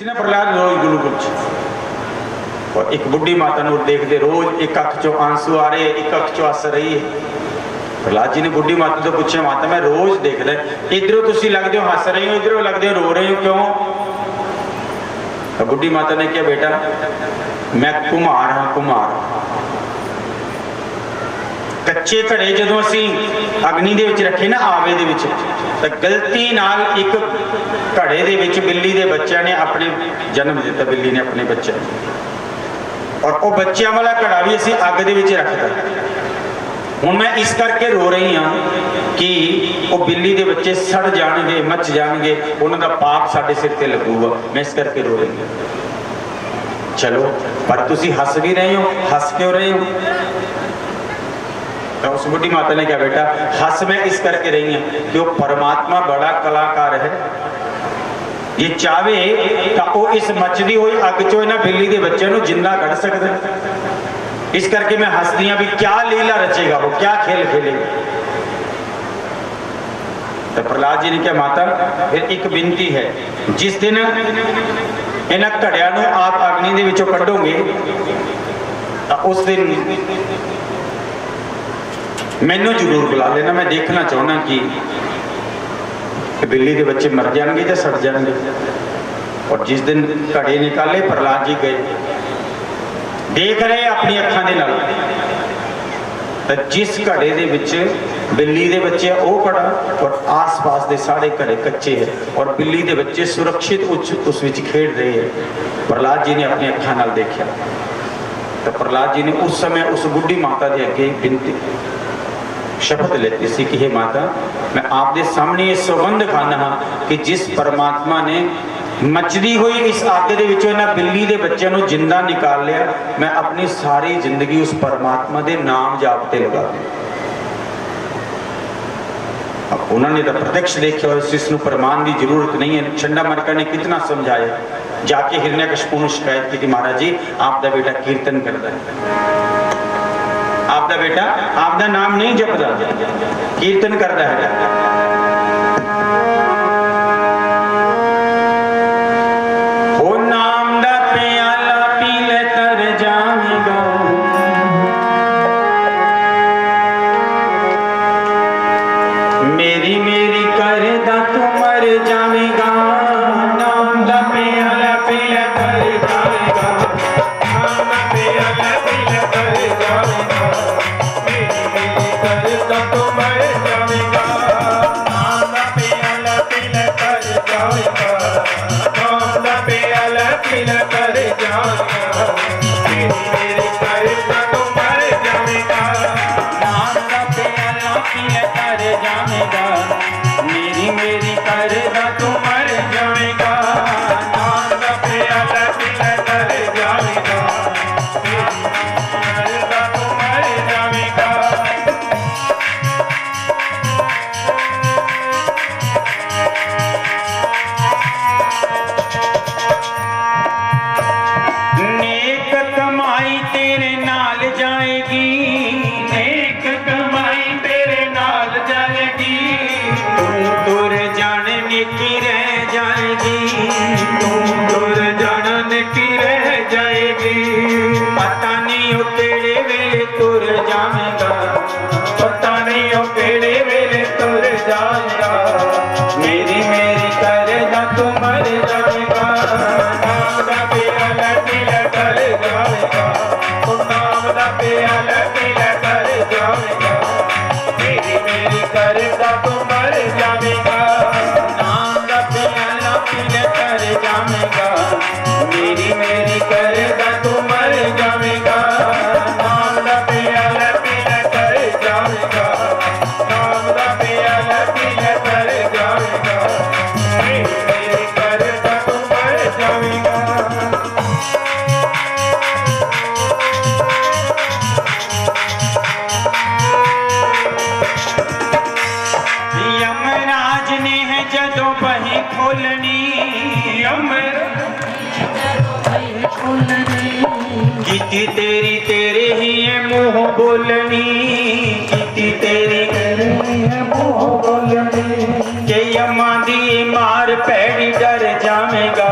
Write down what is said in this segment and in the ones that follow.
ना प्रहलाद रोज गुरुकुल और एक बुढ़ी माता को देखते रोज एक अख चो आंसू आ रहे एक अख चो हस रही है। प्रहलाद जी ने बुढ़ी माता तो पूछे माता मैं रोज देखदा इधरों तुसी लगदे हो हस रही हो इधरों लगदे हो रो रहे हो क्यों? तो बुढ़ी माता ने कहा बेटा मैं कुम्हार हाँ कुम्हार। कच्चे घड़े जो असी अग्नि दे विच रखे ना आवे दे विच तो गलती नाल एक घड़े दे विच बिल्ली दे बच्चों ने अपने जन्म दिता। बिल्ली ने अपने बच्चे और वो बच्चों वाला घड़ा भी असी अग दे विच रखदा। हुण मैं इस करके रो रही हाँ कि वो बिल्ली दे बच्चे सड़ जाएंगे मच जाएंगे उन्होंने पाप साडे सिर ते लगूगा। मैं इस करके रो रही हूँ। चलो पर तुसी हस भी रहे हो हस क्यों रहे हो? तो उस बुढ़ी माता ने कहा बेटा हस मैं इस करके रही हूँ कि वो परमात्मा बड़ा कलाकार है। ये चाहे तो वो इस मचदी हुई अग चो ना बिल्ली के बच्चे को जिंदा कर सकता। इस करके मैं हसदी हाँ भी क्या लीला रचेगा वो क्या खेल खेलेगा। तो प्रहलाद जी ने कहा माता फिर एक बिनती है जिस दिन इन्ह घड़िया आप अग्नि दे विचों कढोगे तो उस दिन मैनू जरूर बुला लेना। मैं देखना चाहना कि बिल्ली के बच्चे मर जाएंगे या सड़ जाएंगे। और जिस दिन घड़े निकाले प्रहलाद जी गए देख रहे अपनी अखां दे नाल तो जिस घड़े दे विच बिल्ली दे बच्चे वो घड़ा और आस पास के सारे घड़े कच्चे है और बिल्ली के बच्चे सुरक्षित उस विच खेड रहे हैं। प्रहलाद जी ने अपनी अखां नाल देखा। तो प्रहलाद जी ने उस समय उस बुढ़ी माता के अगे बिनती शपथ लेती सी कि हे माता मैं आपके सामने ये सौगंध खाना हाँ कि जिस परमात्मा ने मचदी हुई इस आग दे विचों इन्हां बिल्ली दे बच्चों को जिंदा निकाल लिया मैं अपनी सारी जिंदगी उस परमात्मा के नाम जापते लगा दूं। अब उन्होंने तो प्रत्यक्ष देखा और इसको प्रमाण की जरूरत नहीं है। चंडा मरका ने कितना समझाया जाके हिरण्यकशिपु को शिकायत की थी महाराज जी आपका बेटा कीर्तन करता है आपका बेटा आपका नाम नहीं जपदा कीर्तन करता है। की तेरी तेरे ही है मुँह बोलनी की तेरी तेरे ही है मुँह बोलनी के यमा दी मार पैड़ी डर जावेगा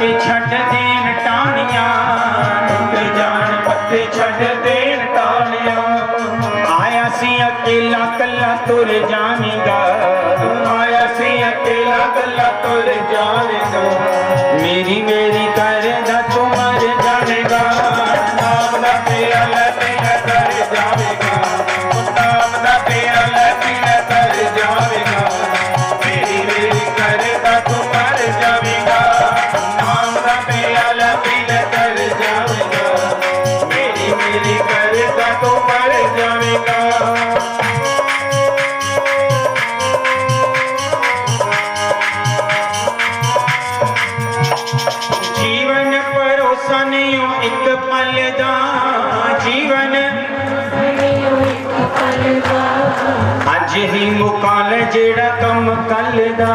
पत्ते छड़ देन टानियां, टुट जान पत्ते छड़ देन टानियां। आया सी अकेला कल्ला तुर जावेगा, आया सी अकेला कल्ला तुर जावेगा। मेरी मेरी करदा तू मर जावेगा। नाम दा प्याला पीना कर जावेगा, नाम दा प्याला पीना कर जावेगा। मेरी मेरी करदा तू मर जावेगा, नाम दा प्याला पीना कर जावेगा। मेरी मेरी करदा तू मर जावेगा। जीवन भरोसा नहीं हो एक पल दा, जीवन अज ही मुकाल जेड़ा कम कल दा।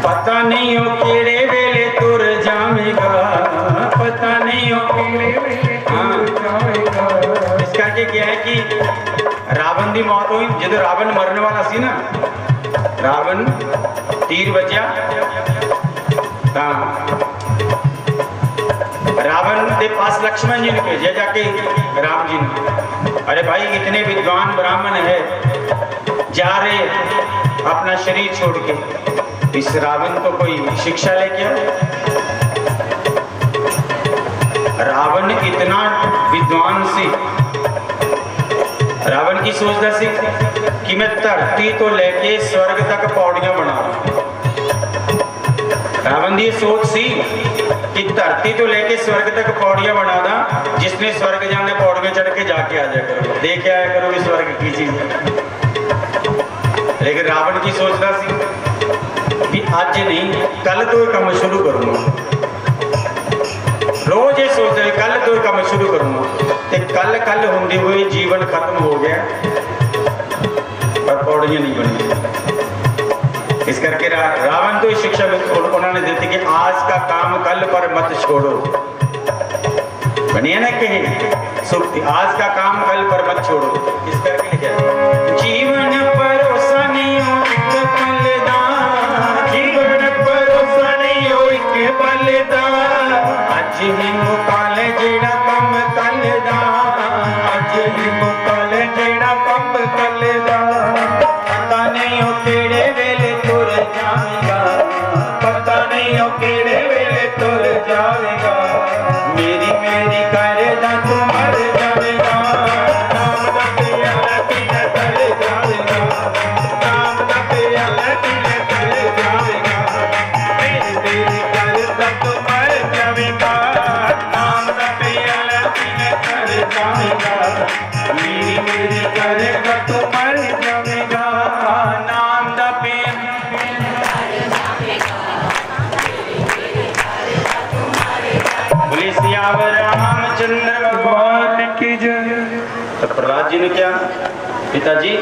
पता नहीं हो केड़े वेले तुर जावेगा, पता नहीं हो केड़े वेले तुर जावेगा। इस करके क्या है कि रावण की मौत हुई जो रावण मरने वाला सी ना, रावण तीर बचा रावण के पास लक्ष्मण जी ने भेजा जाके राम जी ने, अरे भाई इतने विद्वान ब्राह्मण है जा रहे अपना शरीर छोड़ के, इस रावण को कोई शिक्षा लेके आओ। रावण इतना विद्वान सी, रावण की सोचता सी कि मैं धरती तो लेके स्वर्ग तक पौड़ियां बना। रावण की सोच सी कि धरती तो लेके स्वर्ग तक पौड़ियां बना दा, जिसने स्वर्ग जाने पौड़ियां चढ़ के जाके आ जाया करो, देख आया करो कि स्वर्ग की चीज है। लेकिन रावण की सोचता सी कि आज नहीं कल तो ये काम शुरू करूंगा, रोज ये सोचता है कल तो ये काम शुरू करूंगा। ते कल कल होंदे हुए जीवन खत्म हो गया पर पौड़ियां नहीं बनी। इस करके रावण तो शिक्षा उन्होंने दी थी कि आज का काम कल पर मत छोड़ो, बनिए ना कहीं सुक्ति, आज का काम कल पर मत छोड़ो। इस करके लिखा जीवन भरोसा नहीं हो एक पल दा, जीवन भरोसा नहीं हो एक पल दा। अज ही मुकाल जेड़ा कम कल दा, अज ही मुकाल जेड़ा कम कल दा। पता नहीं हो केड़े वेले तुर जावेगा, पता नहीं हो केड़े वेले तुर जावेगा। मेरी मेरी करदा तू मर जावेगा। नाम दा प्याला पीना कर जावेगा, नाम दा प्याला पीना कर जावेगा। मेरी मेरी करदा तू मर जावेगा, नाम दा प्याला पीना कर जावेगा। मेरी मेरी करदा तू मर जावेगा, नाम दा पेन बोले सियावर रामचंद्र भगवान की जय। तो प्रहलाद जी ने क्या, पिताजी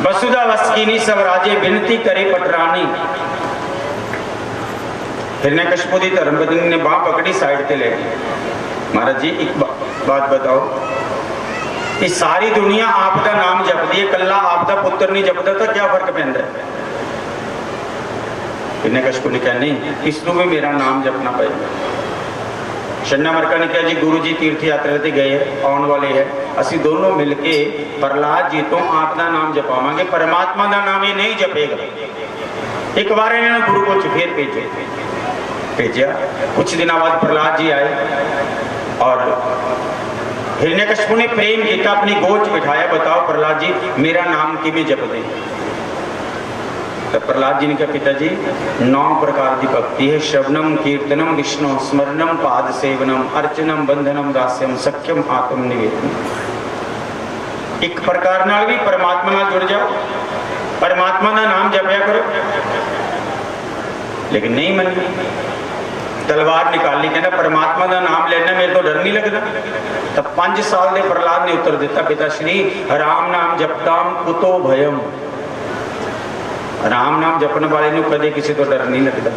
वसुधा वस्किनी सब राजे विनती करे पटरानी। हिरण्यकशिपु दी धर्मपत्नी ने बाह पकड़ी साइड ते ले गई। महाराज जी एक बात बताओ, ये सारी दुनिया आपका नाम जपदी है, कल्ला आपका पुत्र नहीं जपदा तो क्या फर्क पैंदा है? हिरण्यकशिपु ने कहा नहीं, इसनों भी मेरा नाम जपना पड़ेगा। शन्नामरका ने कहा जी गुरु जी तीर्थ यात्रा ते गए आने वाले है, असी दोनों मिलके प्रहलाद जी तो आपका नाम जपावांगे, परमात्मा का नाम ये नहीं जपेगा। एक बार इन्होंने गुरु को फिर भेजा। कुछ दिनों बाद प्रहलाद जी आए और हिरण्यकशिपु ने प्रेम किया, अपनी गोद बिठाया, बताओ प्रहलाद जी मेरा नाम किमें जपदे? तो प्रहलाद जी ने कहा पिताजी 9 प्रकार की भक्ति है, श्रवणम कीर्तनम विष्णु स्मरणम पाद सेवनम अर्चनम बंधनम दास्यम सख्यम आत्म निवेदनम। एक प्रकार नाल भी परमात्मा नाल जुड़ जाओ, परमात्मा का नाम जपया करो। लेकिन नहीं मनी, तलवार निकाली, कहना परमात्मा का नाम लेना मेरे तो डर नहीं लगता। तब 5 साल के प्रहलाद ने उत्तर दिता पिता श्री राम नाम जपताम कुतो भयम। राम नाम जपने वाले को कदे किसी तो डर नहीं लगता।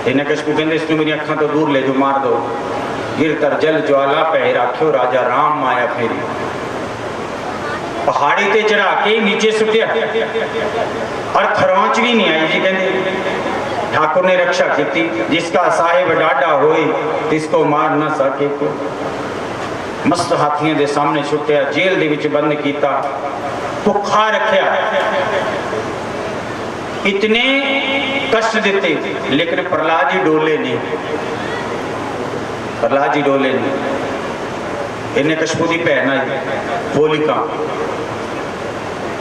हिरण्यकशिपु कहते इसमें मेरी अखा तो दूर ले जो, मार दो। गिर तर जल ज्वाला पै राख्यो राजा राम माया फेरी। पहाड़ी ते चढ़ा के नीचे सुटिया और खरौच भी नहीं आई जी। कहते ठाकुर ने रक्षा की, जिसका साहिब डाढ़ा होए तिसको मार न सके को। मस्त हाथियों के सामने छुट्टिया, जेल दे विच बंद किया, भुखा रखिया, इतने कष्ट दिते, लेकिन प्रहलाद जी डोले नहीं। प्रहलाद जी डोले नहीं। इन्हें कशपू की भैन आई होलिका,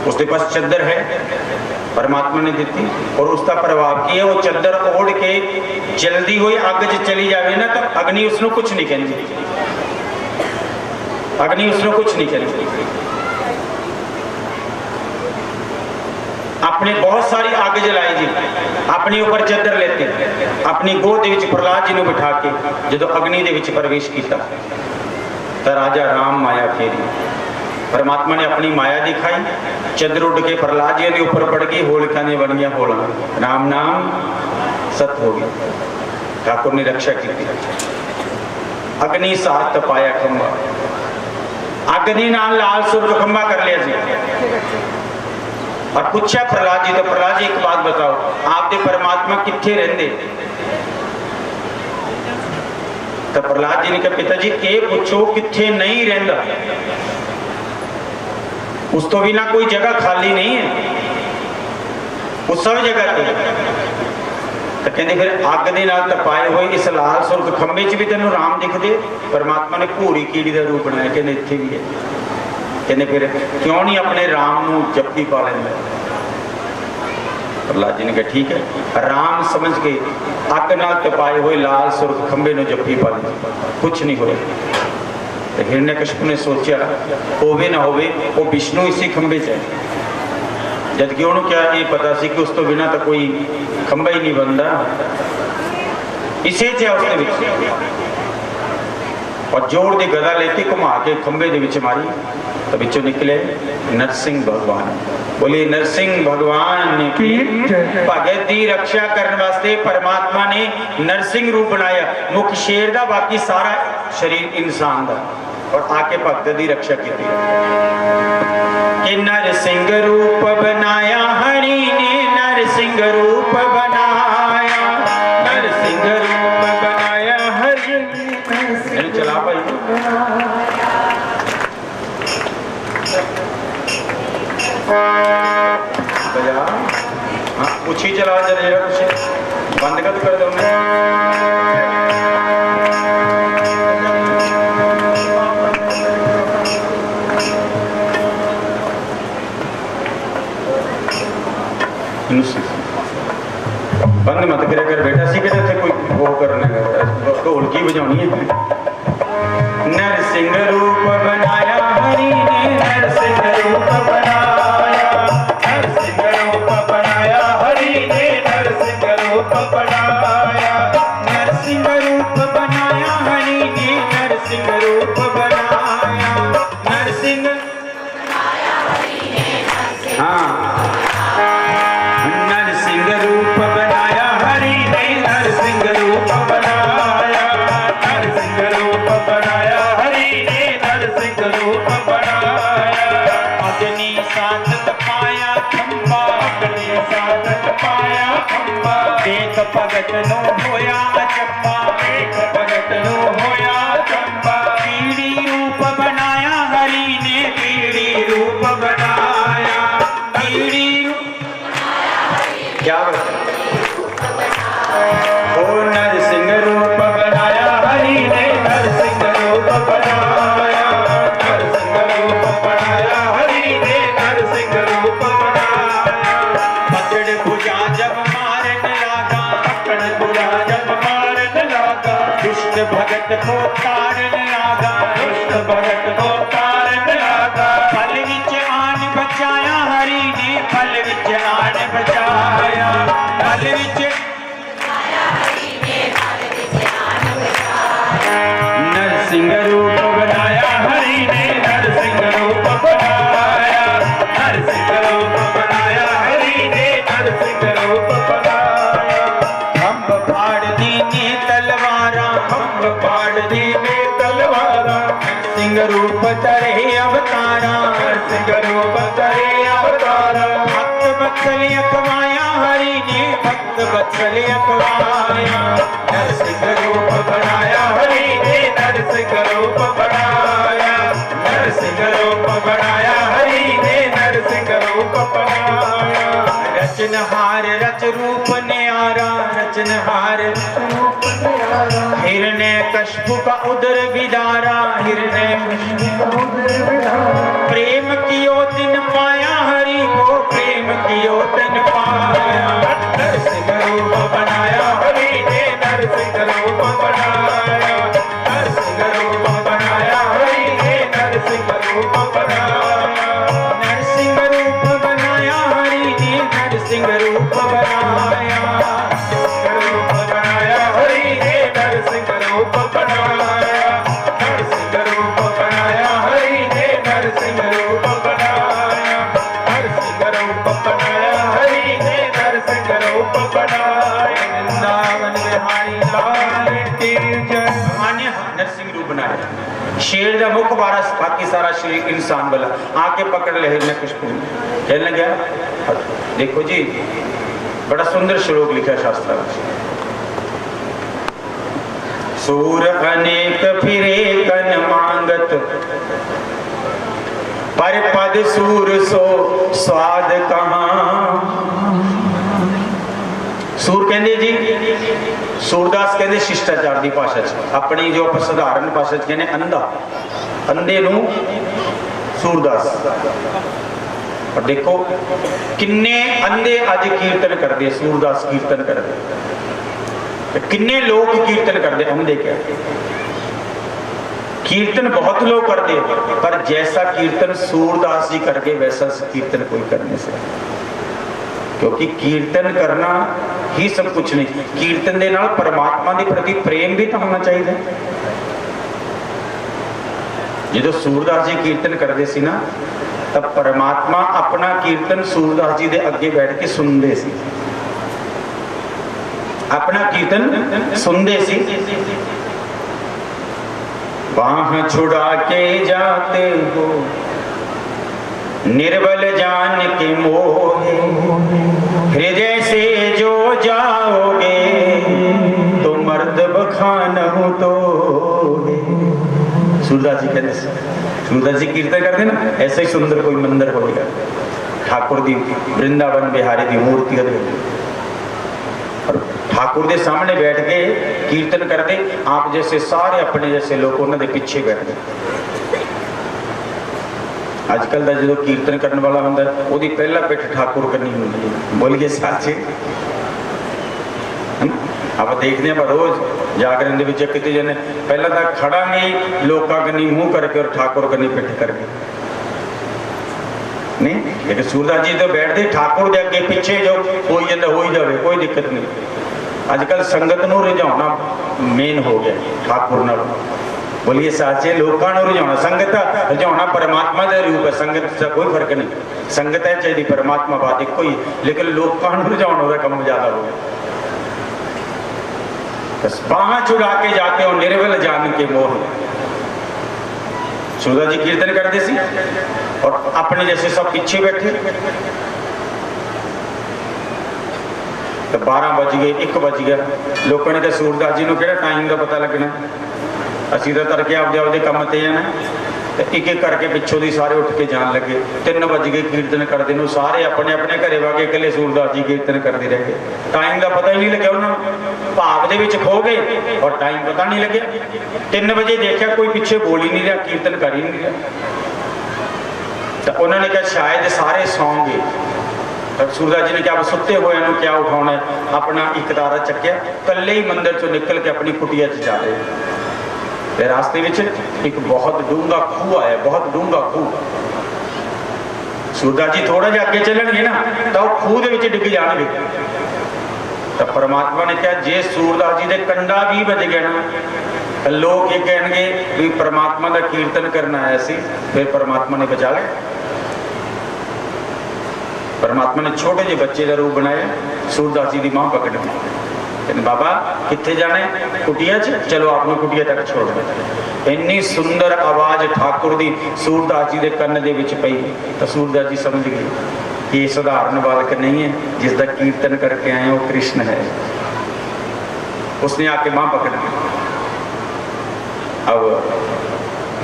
उसके पास चद्दर है, परमात्मा ने दी, और उसका प्रभाव की है, वो चद्दर ओढ़ के जल्दी हुई अग च चली जाए ना, तो अग्नि उसको कुछ नहीं कहती, अग्नि उसको कुछ नहीं कहती। अपने बहुत सारी आग जलाई जी, अपने ऊपर चद्दर लेते, अपनी गोद विच प्रहलाद जी ने बिठा के जो अग्नि दे विच प्रवेश किया, तो राजा राम माया फेरी। परमात्मा ने अपनी माया दिखाई, चद्दर उड़ के प्रहलाद जी के ऊपर पड़ गई, होलिका ने बन गया होला, राम नाम सत हो गया। ठाकुर ने रक्षा की। अग्नि साथ तपाया खंबा, अग्नि नाल लाल सुर्ख खंबा कर लिया जी। और पूछा प्रहलाद जी, तो प्रहलाद जी एक बात बताओ, आपके परमात्मा किथे रहंदे? तो प्रहलाद जी ने कहा, पिता जी ये पूछो किथे नहीं रहंदा, उस तो बिना कोई जगह खाली नहीं है, उस सब जगह पे। तो कहते फिर अग दे नाल तपाए हुए इस लाल सुर्ख खंबे च भी तेनों राम दिखदे? परमात्मा ने घोड़ी कीड़ी का रूप बनाया, कहते इत्थे भी है। कहते फिर क्यों नहीं अपने राम नू जप्पी पा लेंदा? प्रहलाद जी ने कहा ठीक है, राम समझ के अग नाल तपाए हुए लाल सुर्ख खंबे नू जप्पी पा ली, कुछ नहीं होया। तो हिरण्यकशिपु ने सोचा होवे ना होवे वो विष्णु इसी खंबे च है, जबकि उन्होंने क्या ये पता सी कि उस तो बिना तो कोई खंबा ही नहीं बनता, इसे च है उसके विच। और जोर की गदा लेके घुमा के खंबे दे विच मारी, तो विचों निकले नरसिंह भगवान। बोले नरसिंह भगवान की भगत की रक्षा करने वास्ते परमात्मा ने नरसिंह रूप बनाया, मुख शेर का, बाकी सारा शरीर इंसान का, और आके भगत की रक्षा की। कि नरसिंह रूप बनाया हरि ने, नरसिंह रूप बनाया, नरसिंह रूप बनाया हरि ने। चला भाई बजा, हाँ कुछ ही चला जरा, कुछ बंद कर दो। बंद मत करे कर बेटा, सी कहते कोई वो करने ढोलकी बजानी है। नरसिंह रूप बनाया हरि ने, नरसिंह रूप बनाया, नरसिंह रूप बनाया हरि ने, नरसिंह रूप बनाया, नरसिंह रूप बनाया हरि ने, नरसिंह रूप बनाया, नरसिंह हाँ नरसिंह रूप बनाया हरि ने, नरसिंह रूप बनाया, नरसिंह रूप बनाया हरि ने, नरसिंह रूप बनाया। अग्नि साथ तपाया खंबा, अग्नि साथ तपाया खंबा, देख भगत नो होया अचंबा, देख भगत नो होया अचंबा। कीड़ी रूप बनाया हरि ने, कीड़ी रूप बनाया, कीड़ी क्या ओ नरसिंह रूप बनाया हरि ने, नरसिंह रूप बनाया, नरसिंह रूप बनाया हरि ने, नरसिंह रूप बनाया। पकड़ भुजा जब मारन लागा, पकड़ भुजा जब मारन लागा, दुष्ट भगत को तारन लागा, दुष्ट भगत को तारन लागा। फल विच आन बचाया हरि ने, फल विच आन बचाया, फल विच नरसिंह रूप बनाया हरि ने, नरसिंह रूप बनाया, नरसिंह रूप बनाया हरि ने, नरसिंह रूप बनाया। खंभ फाड़ दी ने तलवारा, खंभ फाड़ दी ने वत्सल अखवाया, हरि ने भक्त वत्सल अखवाया। नरसिंह रूप बनाया, हरि ने नरसिंह रूप बनाया। नरसिंह रूप बनाया, हरि ने नरसिंह रूप बनाया। रचनहार रच रूप न्यारा, रचनहार हिरण्य कश्यप का उदर विदारा, हिरण्य प्रेम कियो तिन पाया, हरि को प्रेम कियो तिन पाया। नरसिंह रूप बनाया, हरि ने नरसिंह रूप बनाया। नरसिंह रूप बनाया, हरि ने नरसिंह रूप बनाया। नरसिंह रूप बनाया, हरि ने नरसिंह रूप बनाया। रूप बनाया, हरि ने नरसिंह रूप बनाया। नरसिंह रूप बनाया, हरि ने नरसिंह रूप बनाया। नरसिंह रूप बनाया, हरि ने नरसिंह रूप बनाया। वृंदावन बिहारी लाल की जय। मान्य नरसिंह रूप बनाया, शेर का मुख वारस, बाकी सारा शरीर इंसान वाला। आके पकड़ ले हिरण्य कश्यप, कहने लगा। देखो जी, बड़ा सुंदर श्लोक लिखा शास्त्र में। सूर अनेक फिरे कन मांगत, पर पद सूर सो स्वाद कहाँ। सूर कहते जी, सूरदास कहते शिष्टाचार की भाषा च, अपनी जो आप साधारण भाषा च कहने अंधा, अंधे नूं सूरदास। और देखो किन्ने अंधे अज कीर्तन करते, सूरदास कीर्तन करते, किन्ने लोग कीर्तन करते अंधे। क्या कीर्तन बहुत लोग करते, पर जैसा कीर्तन सूरदास जी करके वैसा कीर्तन कोई करने से, क्योंकि कीर्तन करना ही सब कुछ नहीं, कीर्तन दे नाल परमात्मा के प्रति प्रेम भी तो होना चाहिए। जो सूरदास जी कीर्तन करते सी ना, तब परमात्मा अपना कीर्तन सूरदास जी के अगे बैठ के सुनते सी, अपना कीर्तन सुनते सी। बाह छुड़ा के जाते हो निर्बल जान के मोहे, हृदय से जो जाओगे तो मर्द बखान हो तो। सूरदास जी कहते, सूरदास जी कीर्तन करते ना, ऐसा ही सुंदर कोई मंदिर होगा। ठाकुर दी वृंदावन बिहारी की मूर्ति, ठाकुर के सामने बैठ के कीर्तन करते, आप जैसे सारे अपने जैसे लोग उन्होंने पीछे बैठते। अजकल का जो कीर्तन करने वाला होंगे, वो पहला पिठ ठाकुर करनी होंगी। बोलिए साचे, आप देखते हैं रोज जागरण के कितने जने पहला तो खड़ा नहीं, लोगों कनी मुंह करके और ठाकुर कनी पिठ करके नहीं। लेकिन सूरदास जी तो बैठते ठाकुर के अगे पीछे जो हो जाता हो ही जाए, कोई दिक्कत नहीं। अजकल संगत नूं रिझाउणा मेन हो गया ठाकुर नाल। बोलिए साचे, लोगों को रिझाउणा, संगत रिझाउणा परमात्मा का रूप है, संगत का कोई फर्क नहीं। संगत है चाहिए परमात्मा बात एक ही, लेकिन लोगों को रिझाउणा का काम ज्यादा हो गया। बाह छुड़ा के जाते हो निर्बल जान के मोह। सूरदास जी कीर्तन करते सी और अपने जैसे सब पीछे बैठे। तो 12 बज गए, 1 बज गया, लोगों ने तो सूरदास जी को किहड़ा टाइम का पता लगना, असीं तो तड़के आपदे आपदे काम ते जाना। तो एक एक करके पिछों दी सारे उठ के जान लगे। 3 बज गए कीर्तन करते, सारे अपने अपने घरे वागे, इकले सूरदास जी कीर्तन करते रह गए। टाइम का पता ही नहीं लगे, उन्होंने भाव दे विच खो गए और टाइम पता नहीं लगे। 3 बजे देखा कोई पीछे बोल ही नहीं रहा, कीर्तन कर ही नहीं रहा। तो उन्होंने कहा शायद सारे सौ गए। सूरदास जी ने क्या सुते हुए क्या उठाना है, अपना एक तारा चक्या, कले ही मंदिर चो निकल के अपनी कुटिया च जा रहे। रास्ते में एक बहुत डूंगा खूह आया, बहुत डूंगा खूह। सूरदास जी थोड़ा जिहा अगे चलणगे ना तो खूह दे विच डिग जाणगे। तो परमात्मा ने कहा जे सूरदास जी के कंडा भी बज गया ना, तो लोग ये कहेंगे भी परमात्मा का कीर्तन करना आया सी, फिर परमात्मा ने बचा लिया। परमात्मा ने छोटे जे बच्चे का रूप बनाया, सूरदास जी की मां पकड़ ली, कहते बाबा कितने जाने, कुटिया च, चलो आपने कुटिया तक छोड़ दो। इन्नी सुंदर आवाज ठाकुर दी सूरदास जी के कन्न दे विच पई, तो सूरदास जी समझ गए ये साधारण बालक नहीं है, जिसका कीर्तन करके आए वो कृष्ण है। उसने आके मां पकड़ ली। अब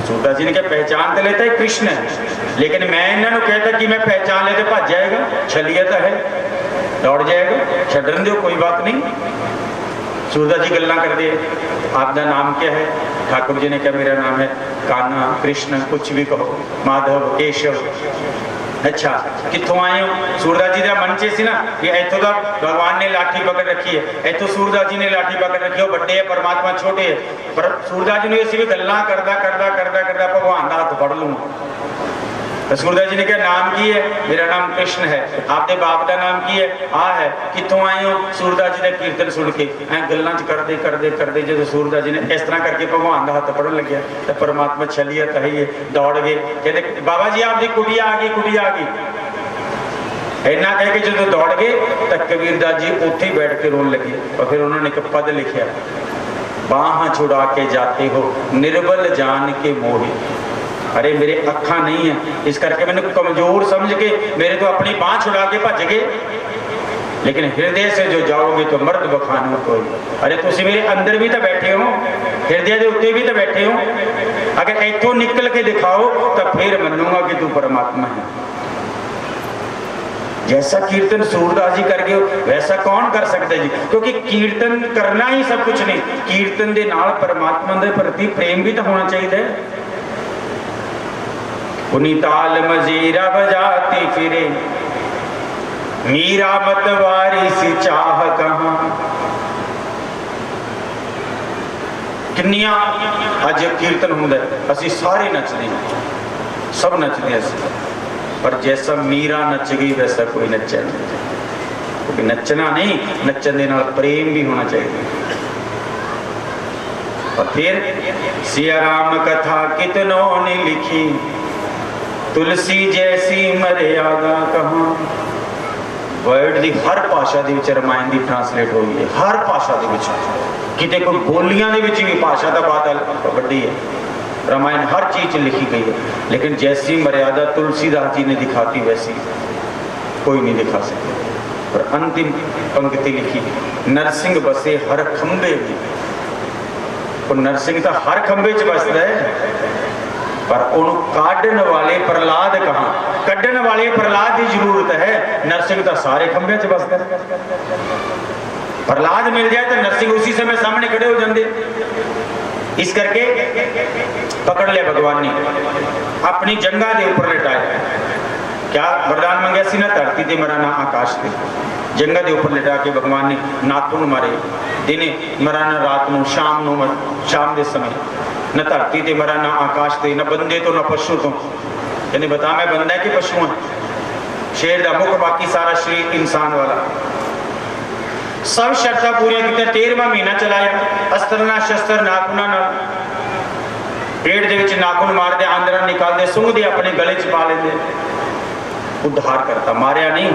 सूरदास जी ने क्या पहचान तो लेता है कृष्ण है, लेकिन मैं इन्होंने कहता कि मैं पहचान लेते भज जाएगा, छलिया तो है, दौड़ जाएगा, छड़न दो कोई बात नहीं। सूरदास जी गल्ला कर दिए, आपका नाम क्या है? ठाकुर जी ने कहा मेरा नाम है कान्हा, कृष्ण, कुछ भी कहो, माधव, केशव। अच्छा कितों आए हो? सूरदास जी का मन च सी ना कि इतों का भगवान ने लाठी पकड़ रखी है, इतों सूरदास जी ने लाठी पकड़ रखी है, बड़े है परमात्मा छोटे है, पर सूरदास जी ने ऐसी भी गल्लां करदा करदा करदा करदा भगवान का हाथ फड़ लूंगा। तो सूरदास जी ने कहा नाम की है? मेरा नाम कृष्ण है। आपके बाप का नाम की है? आ है। कितों आए हो? सूरदास जी ने कीर्तन सुन के ऐ गल्लां च करदे करदे करदे जो सूरदास जी ने इस तरह करके भगवान का हाथ पकड़न लग्या तो परमात्मा छलिया तही दौड़ गए, कहते बाबा जी आपकी कुड़िया आ गई, कुड़िया आ गई। इन्ना कह के जो दौड़ गए तो कबीरदास जी उत्थे ही बैठ के रोन लगे और फिर उन्होंने एक पद लिखा, बाह छुड़ा के जाते हो निर्बल जान के मोहे। अरे मेरे अखा नहीं है, इस करके मैंने कमजोर समझ के मेरे तो अपनी बाह छुड़ा के भज गए, लेकिन हृदय से जो जाओगे तो मर्द बखानो कोई। अरे तुम मेरे अंदर भी तो बैठे हो, हृदय के उत्ते भी तो बैठे हो, अगर इतों निकल के दिखाओ तो फिर मनूंगा कि तू परमात्मा है। जैसा कीर्तन सूरदास जी कर गए वैसा कौन कर सकता जी? क्योंकि कीर्तन करना ही सब कुछ नहीं, कीर्तन के नाल परमात्मा के प्रति प्रेम भी तो होना चाहिए। पुनीताल मजीरा बजाती फिरे मीरा मतवारी सी चाह कहां। किन्नियां अज कीर्तन हुंदा असी सारे नचदे, सब नचदे असी, पर जैसा मीरा नच गई वैसा कोई नचा नहीं, क्योंकि नचना नहीं, नचन दे नाल प्रेम भी होना चाहिए। और फिर सिया राम कथा कितनों ने लिखी, तुलसी जैसी मर्यादा कहां। वर्ड की हर भाषा के रामायण की ट्रांसलेट हो गई है, हर भाषा के कितने कोई बोलियां भी भाषा का बात वड्डी है। रामायण हर चीज लिखी गई है, लेकिन जैसी मर्यादा तुलसीदास जी ने दिखाती वैसी कोई नहीं दिखा सकता। और अंतिम पंक्ति लिखी, नरसिंह बसे हर खंबे में। और नरसिंह तो हर खंबे च बसता है, पर उन्होंने काढ़न वाले प्रहलाद कहां? कढ़न वाले प्रहलाद की जरूरत है, नरसिंह तो सारे खंबे च बसता है। प्रहलाद मिल जाए तो नरसिंह उसी समय सामने खड़े हो जाते। इस करके पकड़ लिया भगवान ने, अपनी जंगा के ऊपर लिटाया। क्या वरदान मंगया सी ना, धरती ते मरा ना आकाश ते। जंगा के ऊपर लिटा के भगवान ने नाखून मारे, दिने मरा ना रात को, शाम को शाम के समय, न धरती ते मरा ना आकाश ते, न बंदे तो न पशु तो। यानी बता मैं बंदा है कि पशु है? शेर का मुख, बाकी सारा शरीर इंसान वाला। सब शर्तां पूरी की, 13वां महीना चलाया, अस्त्र ना शस्त्र नाखूना ना, पेट दे विच नाखून मारते, आंदरा निकालते, सूंघते अपने गले च पा लेंदे। उद्धार करता, मारिया नहीं,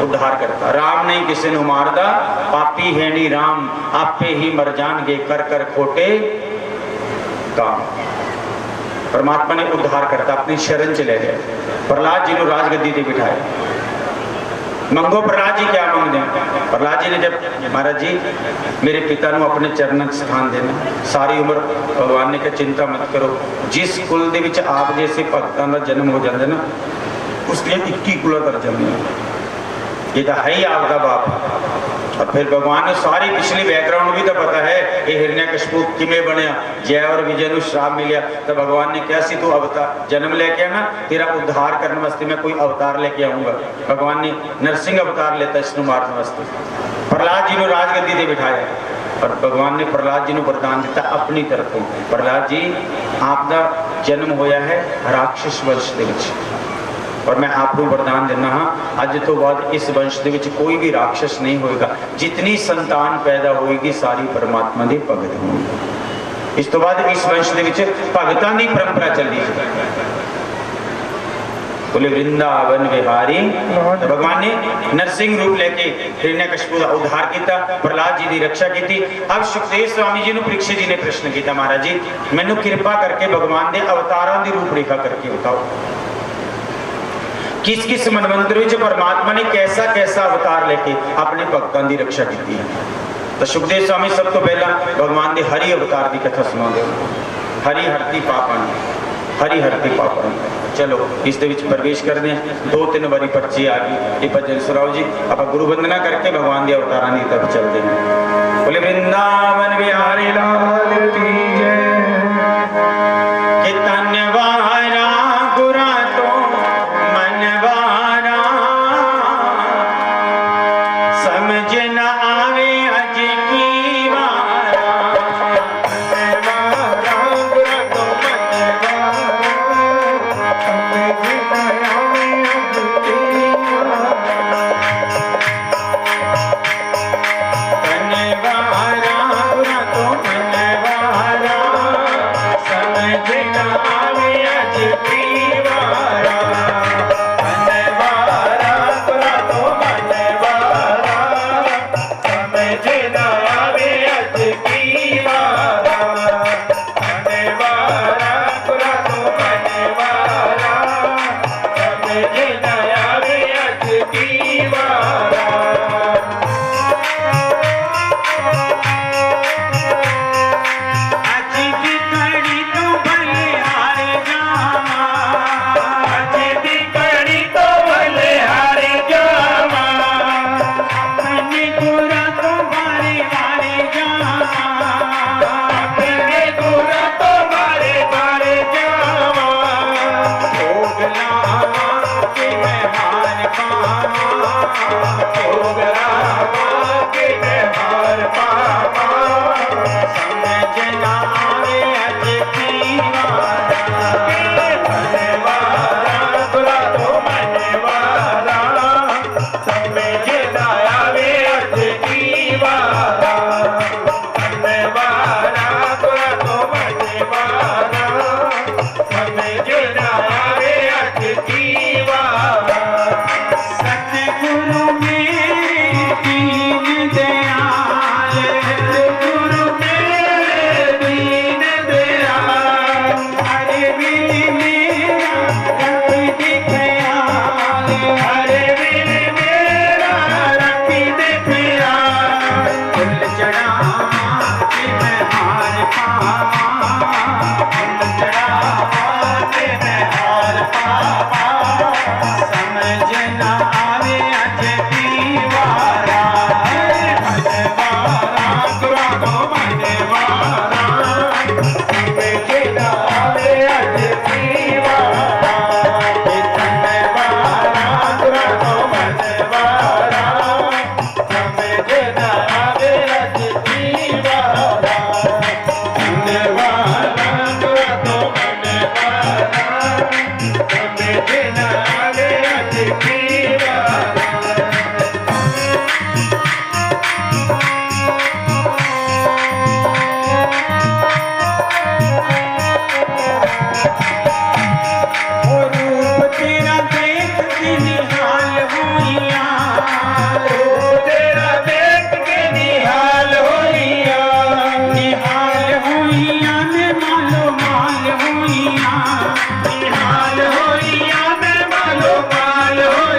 उद्धार करता। राम नहीं किसी को मारदा, पापी है नी राम, आपे ही मर जाएंगे कर कर खोटे काम। परमात्मा ने उद्धार करता, अपनी शरण च ले गया। प्रहलाद जी को राजगद्दी पे बिठाया। मंगो प्रहलाद जी क्या मंगते हैं? प्रहलाद जी ने जब महाराज जी मेरे पिता को अपने चरणों स्थान देना, सारी उम्र भगवान ने कहा चिंता मत करो, जिस कुल दे विच आप जैसे भगतां दा जन्म हो जाता ना, उसके 21 कुलों का जन्म है। ये तो है ही आपका बाप। और फिर भगवान ने सारी पिछली बैकग्राउंड भी तो पता है, ये हिरण्यकशिपु किमें बनया, जय और विजय को श्राप मिलिया, तो भगवान ने क्या सी तू अवतार जन्म लेके आना, तेरा उद्धार करने वास्ते मैं कोई अवतार लेके आऊंगा। भगवान ने नरसिंह अवतार लेता इसको मारने वास्ते। प्रहलाद जी को राजगद्दी पे बिठाया और भगवान ने प्रहलाद जी को वरदान दिता अपनी तरफों, प्रहलाद जी आपका जन्म होया है राक्षस वंश के विच, और मैं आपको वरदान देना हाँ, अज तो बाद इस वंश के विच कोई भी राक्षस नहीं होएगा, जितनी संतान पैदा होएगी सारी परमात्मा के भगत होंगे। इस तो बाद इस वंश के विच भगतां की परंपरा चली। बोले वृंदावन विहारी। भगवान ने नरसिंह रूप लेके हिरण्यकशिपु का उद्धार किया, प्रहलाद जी की रक्षा की। अब सुखदेव स्वामी जी ने परीक्षित जी ने प्रश्न किया, महाराज जी मैनू कृपा करके भगवान के अवतारों की रूपरेखा करके बताओ, किस किस मनवंतर विच परमात्मा ने कैसा कैसा अवतार लेके अपने भक्तों की रक्षा की है। तो सुखदेव स्वामी सब तो पहला भगवान के हरि अवतार की कथा सुनाते हो। हरि हरती पापन, हरि हरती पापन। चलो इस दे विच प्रवेश करते हैं। 2-3 बारी पर्ची आ गई। ये भजन सुनाओ जी। आप गुरु वंदना करके भगवान के अवतारों की तरफ चलते हैं। बोले वृंदावन बिहारी लाल की जय। कि तनवारा गुरा तो मनवारा, समझ न आवे अज की वारा। तनवारा गुरा तो मनवारा, समझ न आवे अज की वारा। तनवारा गुरा तो मनवारा, समझ न आवे अज की वारा। तनवारा गुरा तो मनवारा, समझ न आवे अज की वारा। तनवारा गुरा तो मनवारा, समझ न आवे अज की वारा। अज की कड़ी तो भले हार जावा, अज दी कड़ी तो भले हार जावा। अपने गुरा तो बारे बारे जावा। अपने गुरा तो बारे बारे जावा। भोग लावा कि मैं हार पावा, भोग लावा कि मैं हार पावा। समझ न आवे अज की वारा। तनवारा गुरा तो मनवारा, समझ न आवे अज की वारा। तनवारा गुरा तो मनवारा, समझ न आवे अज की वारा। सतगुरु मेरे दीन दयाल, गुरु मेरे दीन दयाल, हरे बिन मेरा रख दे ख्याल। हरे बिन मेरा रख दे ख्याल। फुल चढ़ावा कि मैं हार पावा, फूल चढ़ावा कि मैं हार पावा। समझ न आवे अज की वारा। तनवारा गुरा तो मनवारा, समझ न आवे अज की वारा। तनवारा गुरा तो मनवारा, समझ न आवे अज की वारा। तनवारा गुरा तो मनवारा, समझ न आवे अज की वारा। ओ रूप तेरा देख के निहाल होइया, तेरा देख के निहाल होइया। निहाल होइया में मालो माल होइया। निहाल होइया मैं मालो माल होइया।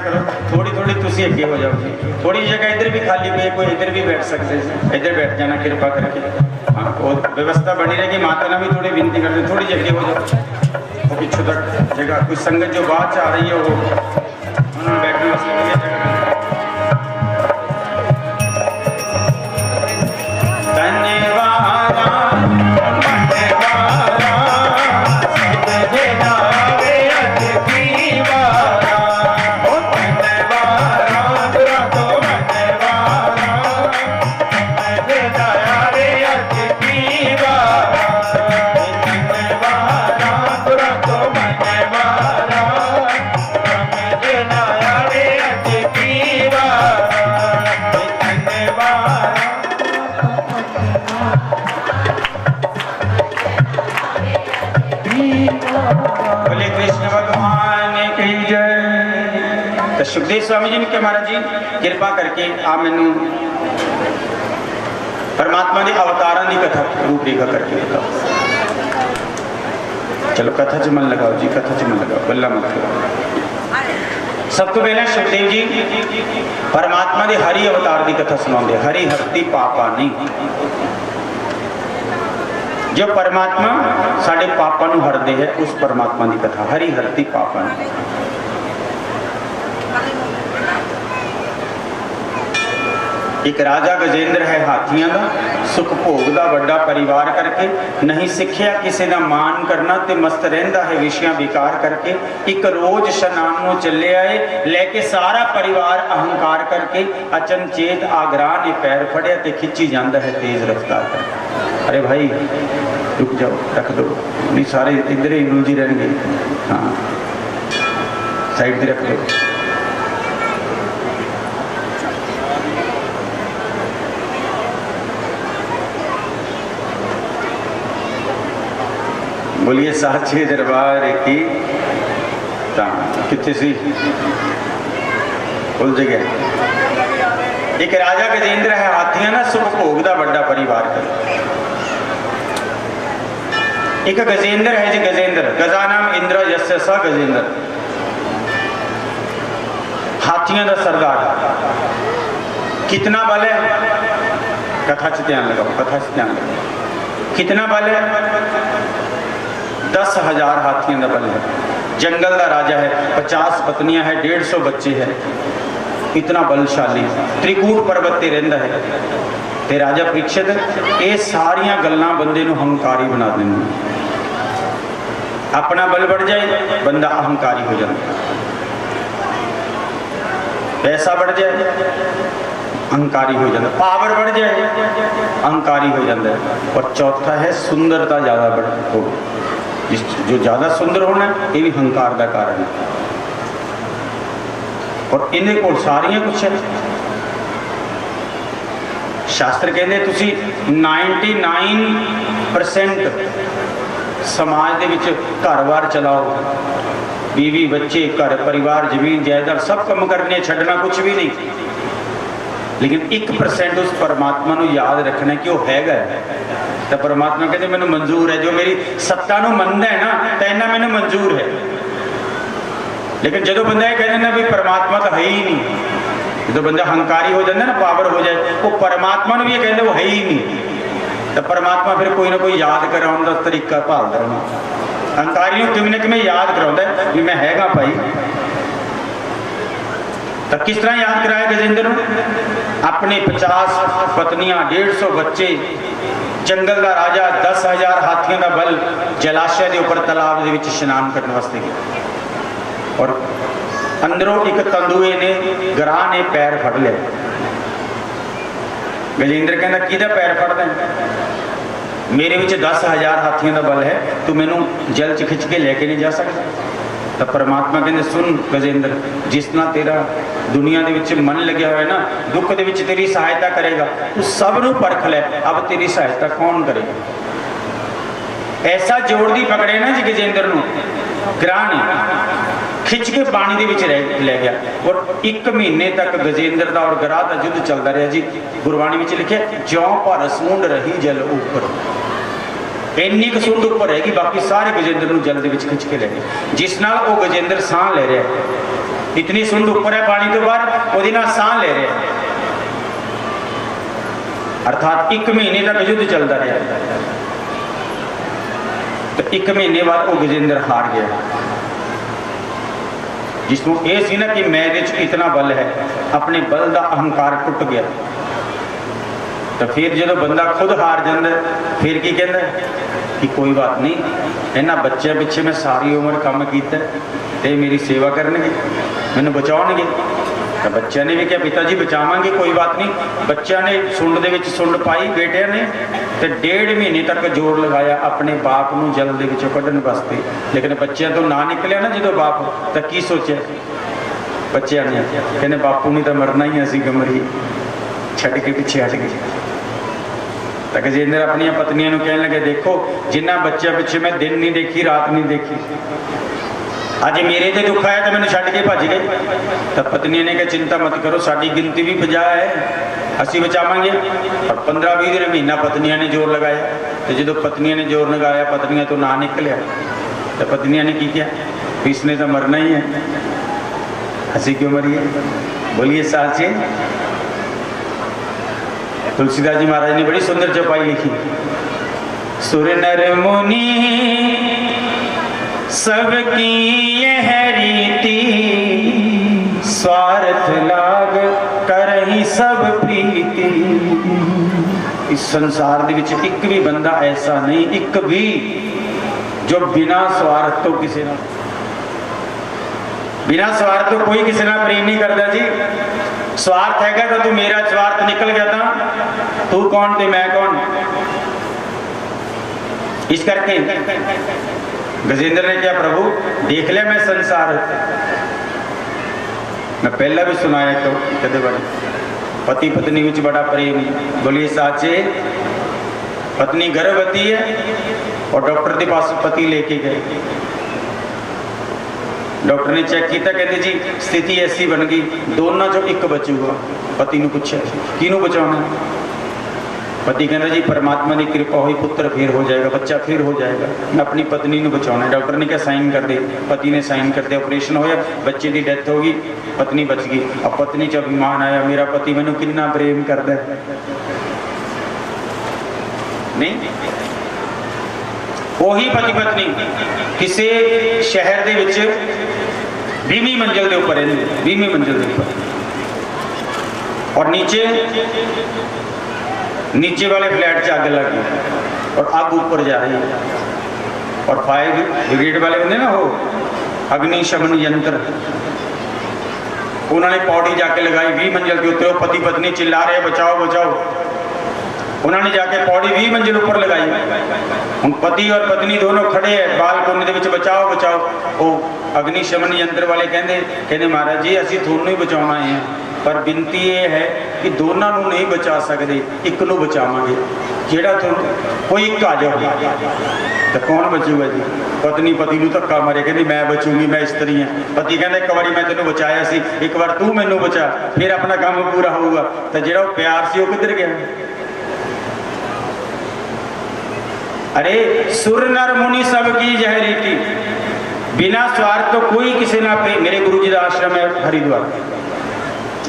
करो, थोड़ी थोड़ी तुसी अगे हो जाओ, थोड़ी जगह इधर भी खाली पे, कोई इधर भी बैठ सकते, इधर बैठ जाना कृपा करके। हाँ, वो व्यवस्था बनी रहेगी। माता ने भी थोड़ी विनती करते, थोड़ी जगह हो जाओ, वो पिछू तक जगह, कोई संगत जो बाद आ रही है वो उन्होंने बैठने वास्ते जगह। सुखदेव स्वामी जी ने कहा महाराज जी कृपा करके आप मैनू परमात्मा के अवतारों की कथा रूपरेखा करके बताओ। चलो कथा च मन लगाओ जी, कथा च मन लगाओ, गल्ला मत करो। सब तो पहले सुखदेव जी परमात्मा के हरि अवतार की कथा सुनाते, हरि हरती पापा नहीं। जो परमात्मा साढ़े पापा नू हरदे है उस परमात्मा की कथा, हरि हरती पापा नहीं। एक राजा गजेंद्र है हाथियों का, सुख भोग का बड़ा परिवार करके, नहीं सिखिया किसी का मान करना ते मस्त रहिंदा है विषयां विकार करके। एक रोज शनान नूं चले आए लेके सारा परिवार अहंकार करके, अचनचेत आगरा ने पैर फड़िया ते खिंची जाता है तेज रफ्तार करके। अरे भाई रुक जाओ, रख दो, नहीं सारे इधर ही उलझी रहेंगे। हाँ साइड से रख दो। बोलिए साचे दरबार की। कितने सी उलझ गए। एक राजा गजेंद्र है हाथियां ना, सुख भोग का बड़ा परिवार कर। एक गजेंद्र है जी, गजेंद्र गजा नाम इंद्र यस्य स गजेंद्र, हाथियों का सरदार। कितना बल है, कथा च ध्यान लगाओ, कथा च ध्यान लगाओ। कितना बल है? 10,000 हाथियों का बल है। जंगल का राजा है, 50 पत्नियां हैं, 150 बच्चे हैं, इतना बलशाली। त्रिकूट पर्वत ते रहिंदा है। ते राजा परीक्षित ये सारिया गल्लां बंदे नूं हंकारी बना देंगे। अपना बल बढ़ जाए बंदा अहंकारी हो जाता, पैसा बढ़ जाए अहंकारी हो जाता, पावर बढ़ जाए अहंकारी हो जाता है। और चौथा है सुंदरता ज़्यादा बढ़ हो, जो ज़्यादा सुंदर होना ये भी हंकार का कारण है। और इन्हें को सारियां कुछ है। शास्त्र कहते तुसी 99% समाज के विच घर-बार चलाओ, बीवी बच्चे घर परिवार जमीन जायदाद सब कम करने, छड़ना कुछ भी नहीं, लेकिन 1% उस परमात्मा को याद रखना कि वह हैगा। तो परमात्मा कहते मैंने मंजूर है, जो मेरी सत्ता को मनता है ना तो इन्ना मैंने मंजूर है। लेकिन जो बंदा ये कहते ना भी परमात्मा तो है ही नहीं, जो बंदा हंकारी हो जाता ना, पावर हो जाए, वो परमात्मा ने भी ये कहते वो है ही नहीं। तो परमात्मा फिर कोई ना कोई याद कराने का तरीका भालता रहना। हंकारी किमें ना किमें याद कराता भी मैं हैगा भाई। तो किस तरह याद कराया गजेंद्र को? अपने 50 पत्नियां, 150 बच्चे, जंगल का राजा, 10,000 हाथियों का बल, जलाशय के उपर तालाब के स्नान करने वास्ते गया। और अंदरों एक तंदुए ने ग्राह ने पैर फड़ लिया। गजेंद्र कहना किहदा पैर फड़दा है? मेरे विच 10,000 हाथियों का बल है, तू मैनू जल च खिंच के लेके नहीं जा सकता। तो परमात्मा कहते सुन गजेंद्र, जिस तरह तेरा दुनिया के विच मन लग्या हुआ है ना, दुख के विच तेरी सहायता करेगा, तू सब नू परख ले, अब तेरी सहायता कौन करेगा? ऐसा जोड़ दी पकड़े ना जी गजेंद्र नू, ग्राह ने खिंच के पानी के विच ले गया। और 1 महीने तक गजेंद्र का और ग्राह का युद्ध चलता रहा जी। गुरबाणी में लिखे ज्यों पर सूंड रही जल ऊपर, इन्नी क सूंड उपर रहेगी, बाकी सारे गजेंद्र को जल के खिंच के ले गए। जिस नाल वो गजेंद्र सांह ले रहा है, इतनी सुंड ऊपर है पानी तो बाहर ਉਹਦੇ ਨਾਲ ਸਾਹ ले रहे अर्थात 1 महीने तक युद्ध चलता रहा तो 1 महीने बाद वो गजेंद्र हार गया जिसनों ये सी ना कि मैं इतना बल है अपने बल का अहंकार टुट गया तो फिर जो बंदा खुद हार जाता फिर की कहता कि कोई बात नहीं इन्होंने बच्चों पिछे मैं सारी उम्र काम किया तो मेरी सेवा करनगे मैनू बचाओगे तो बच्चों ने भी कहा पिता जी बचावांगे कोई बात नहीं बच्चों ने सुंड दे विच सुंड पाई बेटिया ने तो 1.5 महीने तक जोर लगाया अपने बाप को जल दे विचों कढ़न वास्ते लेकिन बच्चों तो ना निकलिया ना जो बाप तो की सोचा बच्चों ने कहने बापू ने तो मरना ही असी गमरी छड़ के पिछे हट गए तो गजेंद्र अपन पत्नियों कहने लगे देखो जिन्होंने बच्चों पिछे मैं दिन नहीं देखी रात नहीं देखी अज मेरे ते दुख आया तो मैंने छड़ के भज गए तो पत्नी ने कहा चिंता मत करो साड़ी गिनती भी 50 है असी बचावांगे और 15-20 दिन महीना पत्नियों ने जोर लगाया तो जो पत्नियों ने जोर लगाया पत्नियों तो ना निकलिया तो पत्नियों ने की किया इसने तो मरना ही है असी क्यों मरिए बोलिए साचे तुलसीदास जी महाराज ने बड़ी सुंदर चौपाई लिखी सुर नर मुनि सबकी यह रीति स्वार्थ लाग करही सब प्रीति इस संसार दे विच एक भी बंदा ऐसा नहीं एक भी जो बिना स्वार्थ तो किसी ना बिना स्वार्थ तो कोई किसी ना प्रेम नहीं करता जी स्वार्थ है तो तू मेरा स्वार्थ निकल गया था तू कौन ते मैं कौन इस करके गजेंद्र ने क्या प्रभु देख लिया मैं संसार मैं पहला भी सुनाया तो कहते बड़े पति पत्नी विच बड़ा प्रेम बोलिए साचे पत्नी गर्भवती है और डॉक्टर के पास पति लेके गए डॉक्टर ने चेक किया कहते जी स्थिति ऐसी बन गई दोनों चो एक बचूगा पति ने पूछा किनू बचाना पति कहना जी परमात्मा की कृपा हुई पुत्र फिर हो जाएगा बच्चा फिर हो जाएगा मैं अपनी पत्नी को बचाना डॉक्टर ने क्या साइन कर दे पति ने साइन कर दिया ऑपरेशन होया बच्चे की डेथ होगी पत्नी बच गई अब पत्नी च अभिमान आया मेरा पति मैनू कितना प्रेम करता है नहीं वही पति पत्नी किसी शहर के 20वीं मंजिल के उपर 20वीं मंजिल के उपर और नीचे वाले फ्लैट से आग लग गई और आग ऊपर जा रही है और फायर ब्रिगेड वाले होंगे ना वो अग्निशमन यंत्र उन्होंने पौड़ी जाके लगाई 20 मंजिल के उत्ते पति पत्नी चिल्ला रहे बचाओ बचाओ उन्होंने जाके पौड़ी 20 मंजिल ऊपर लगाई हम पति और पत्नी दोनों खड़े हैं बालकोनी के बचाओ बचाओ वो अग्निशमन यंत्र वाले कहते महाराज जी असी थोनों ही बचाना है पर बिनती ये है कि दोनों को नहीं बचा सकते एक को बचावे जेड़ा कोई एक आ जाओ तो कौन बचूगा जी पत्नी पति को धक्का मारे कहती मैं बचूंगी मैं स्त्री हाँ पति कहते एक बार मैं तेन बचाया सी एक बार तू मैनू बचा फिर अपना काम पूरा होगा तो जो प्यार से किधर गया अरे सुर नर मुनि सबकी यह रीति बिना स्वार्थ तो कोई किसी ना मेरे गुरु जी का आश्रम है हरिद्वार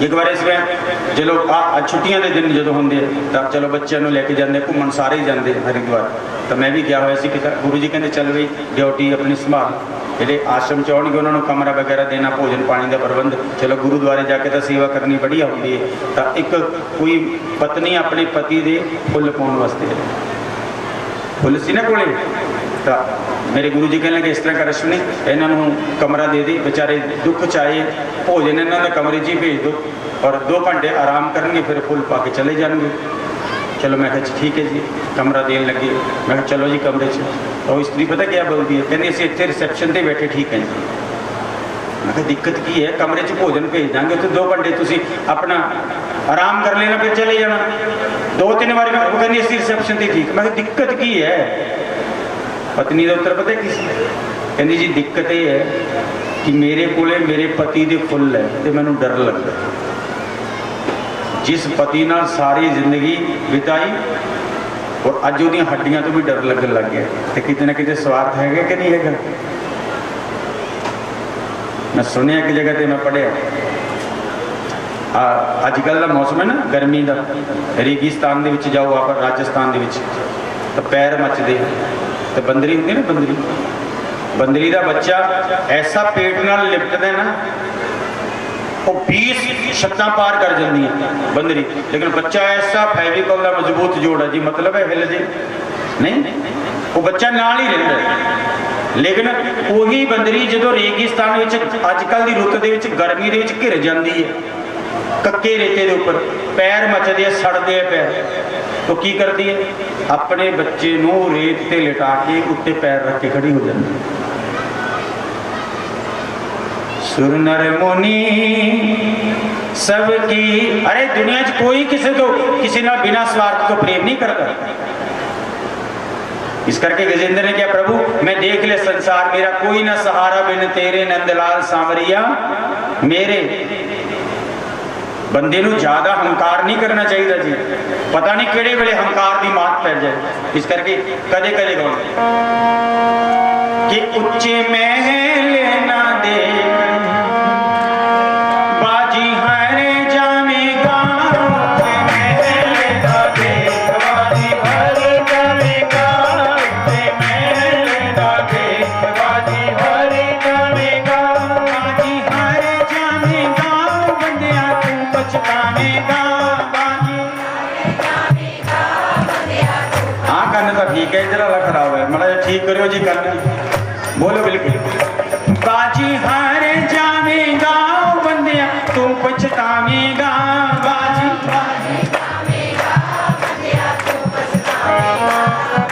एक बार इसमें जो लोग छुट्टियां के दिन जो होंगे तो चलो बच्चों को लेके जाते घूमन सारे ही जाते हरिद्वार तो मैं भी गया हुआ सी गुरु जी कहते चल बई ड्यूटी अपनी संभाल ਜਿਹੜੇ आश्रम च आउणगे उन्होंने कमरा वगैरह देना भोजन पानी का प्रबंध चलो गुरुद्वारे जाके तो सेवा करनी बढ़िया होती है तो एक कोई पत्नी अपने पति के फुल पाने वास्ते फुल सी ना कोले तो मेरे गुरु जी कहने लगे इस तरह कर अश्विनी इन्हों कमरा दे दी बेचारे दुख चाहे भोजन इन्हों का कमरे च ही भेज दो और 2 घंटे आराम करेंगे फिर फुल पा के चले जाएंगे चलो मैं कहा ठीक है जी कमरा देन लगे मैं कहा चलो जी कमरे च और स्त्री पता क्या बोलती है कहती असं इतने रिसैप्शन से बैठे ठीक है जी मैं कहा दिक्कत की है कमरे च भोजन भेज देंगे तो 2 घंटे तुम अपना आराम कर लेना फिर चले जाना 2-3 बार वो कहती असं रिसैप्शन से ठीक मैं कहा दिक्कत की है पत्नी का उत्तर पता किस कहती जी दिक्कत ये है कि मेरे को मेरे पति के फुल है तो मैनू डर लगता जिस पति नाल सारी जिंदगी बिताई और अज वो हड्डियां तो भी डर लगन लग गया तो कितने ना कितने स्वार्थ है कि नहीं है मैं सुनिया एक जगह पे मैं पढ़िया अजकल का मौसम है ना गर्मी का, रेगिस्तान दे विच जाओ आप राजस्थान दे विच तो पैर मचदे, तो बंदरी होंदी ना बंदरी, बंदरी का बच्चा ऐसा पेट नाल लिपटदा ना वो 20 छत्तां पार कर जाती है बंदरी, लेकिन बच्चा ऐसा फैविकॉल का मजबूत जोड़ है जी, मतलब है हिल जे नहीं, वो बच्चा नाल ही रहिंदा है। लेकिन वही बंदरी जो रेगिस्तान अजकल की रुत के गर्मी के घिर जाती है, कक्के रेते के उपर पैर मचदे सड़ते पैर, तो की करती है अपने बच्चे नूं रेत ते लिटा के उत्ते पैर रख के खड़ी हो जाती है। सुर नर मुनि सबकी, अरे दुनिया च कोई किसी ना बिना स्वार्थ को प्रेम नहीं करता। इस करके गजेंद्र ने क्या, प्रभु मैं देख ले संसार मेरा कोई ना सहारा बिन तेरे नंदलाल सांवरिया मेरे। बंदे नूं ज्यादा हंकार नहीं करना चाहिए जी, पता नहीं किहड़े वेले हंकार की मात पै जाए। इस करके कदे कदे कहो कि उच्चे महल ना देख बाजी हरे जावेगा, महल ना देख बाजी हरे जावेगा, महल ना देख बाजी हरे जावेगा, बाजी हरे जावेगा बंदिया तू पछतावेगा, बाजी हाँ करने तो ठीक है, इधर वाला खराब है, मतलब ठीक करो जी करने बोलो बिल्कुल। बाजी हार जावेगा बंदिया तू पछतावेगा, बाजी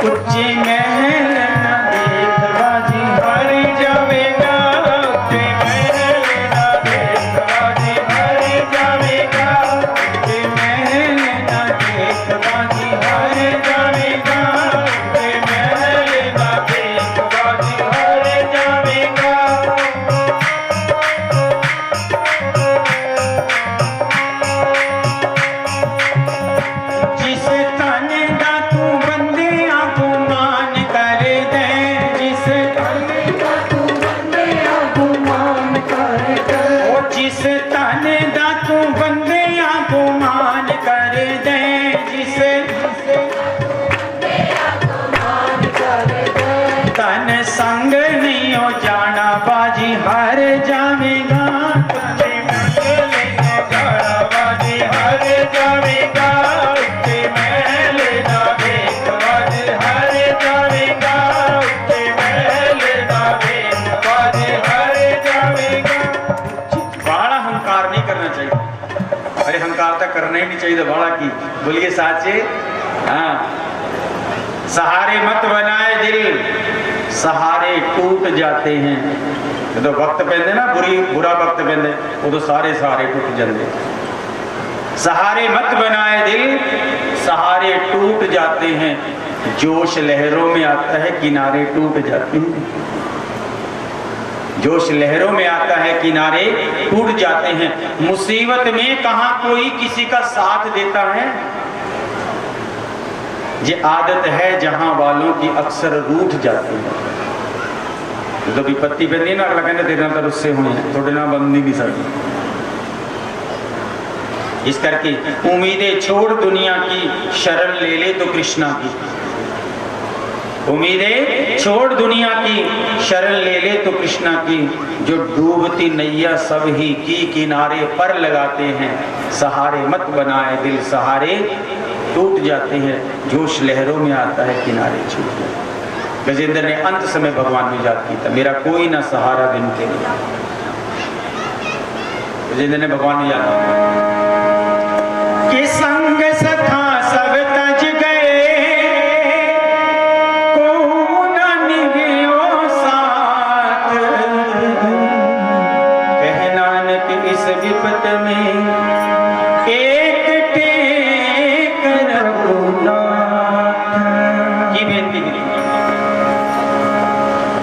उच्चे महल ना देख बाजी हार जावेगा, उच्चे महल ना देख बाजी हार जावेगा, उच्चे महल ना देख बाजी हार जावेगा, उच्चे महल ना देख बाजी हार जावेगा। जिस तन दा तू बंदियां को मान कर दे, जिस तन दा तू बंदियां को मान कर दे, ओ जिस तन दा तू बंदियां को मान कर दे, जिस तन संग नहीं हो जाना बाजी हार जावेगा, तने महल ना जाना बाजी हार जावेगा, उच्चे महल ना देख बाजी हार जावेगा, उच्चे महल ना देख बाजी हार जावेगा। बाला हंकार नहीं करना चाहिए, अरे हंकार तो करना ही नहीं चाहिए, बाला की बोलिए साचे। हाँ, सहारे मत बनाए दिल, सहारे टूट जाते हैं, जो वक्त पेंदे ना बुरा वक्त पेंदे उदो सारे सहारे टूट जाते। सहारे मत बनाए दिल, सहारे टूट जाते हैं, जोश लहरों में आता है किनारे टूट जाते हैं, जोश लहरों में आता है किनारे टूट जाते हैं। मुसीबत में कहाँ कोई किसी का साथ देता है, ये आदत है जहां वालों की अक्सर रूठ जाती है। जो विपत्ति पे नहीं ना अगला कहते तेरे नाल रुस्से हुए हैं, थोड़े नाल बन नहीं सकती। इस करके उम्मीदें छोड़ दुनिया की, शरण ले ले तो कृष्णा की। उम्मीदें छोड़ दुनिया की, शरण ले ले तो कृष्णा की। जो डूबती नैया सब ही की किनारे पर लगाते हैं, सहारे मत बनाए दिल, सहारे टूट जाते हैं, जोश लहरों में आता है किनारे छूट जाते हैं। गजेंद्र ने अंत समय भगवान को याद किया, मेरा कोई ना सहारा बिन तेरे। गजेंद्र ने भगवान को याद किया कि संग सखा सब तज गए, को न निभयो साथ, कह नानक इस विपत में एक टेक रघुनाथ। की बेनती की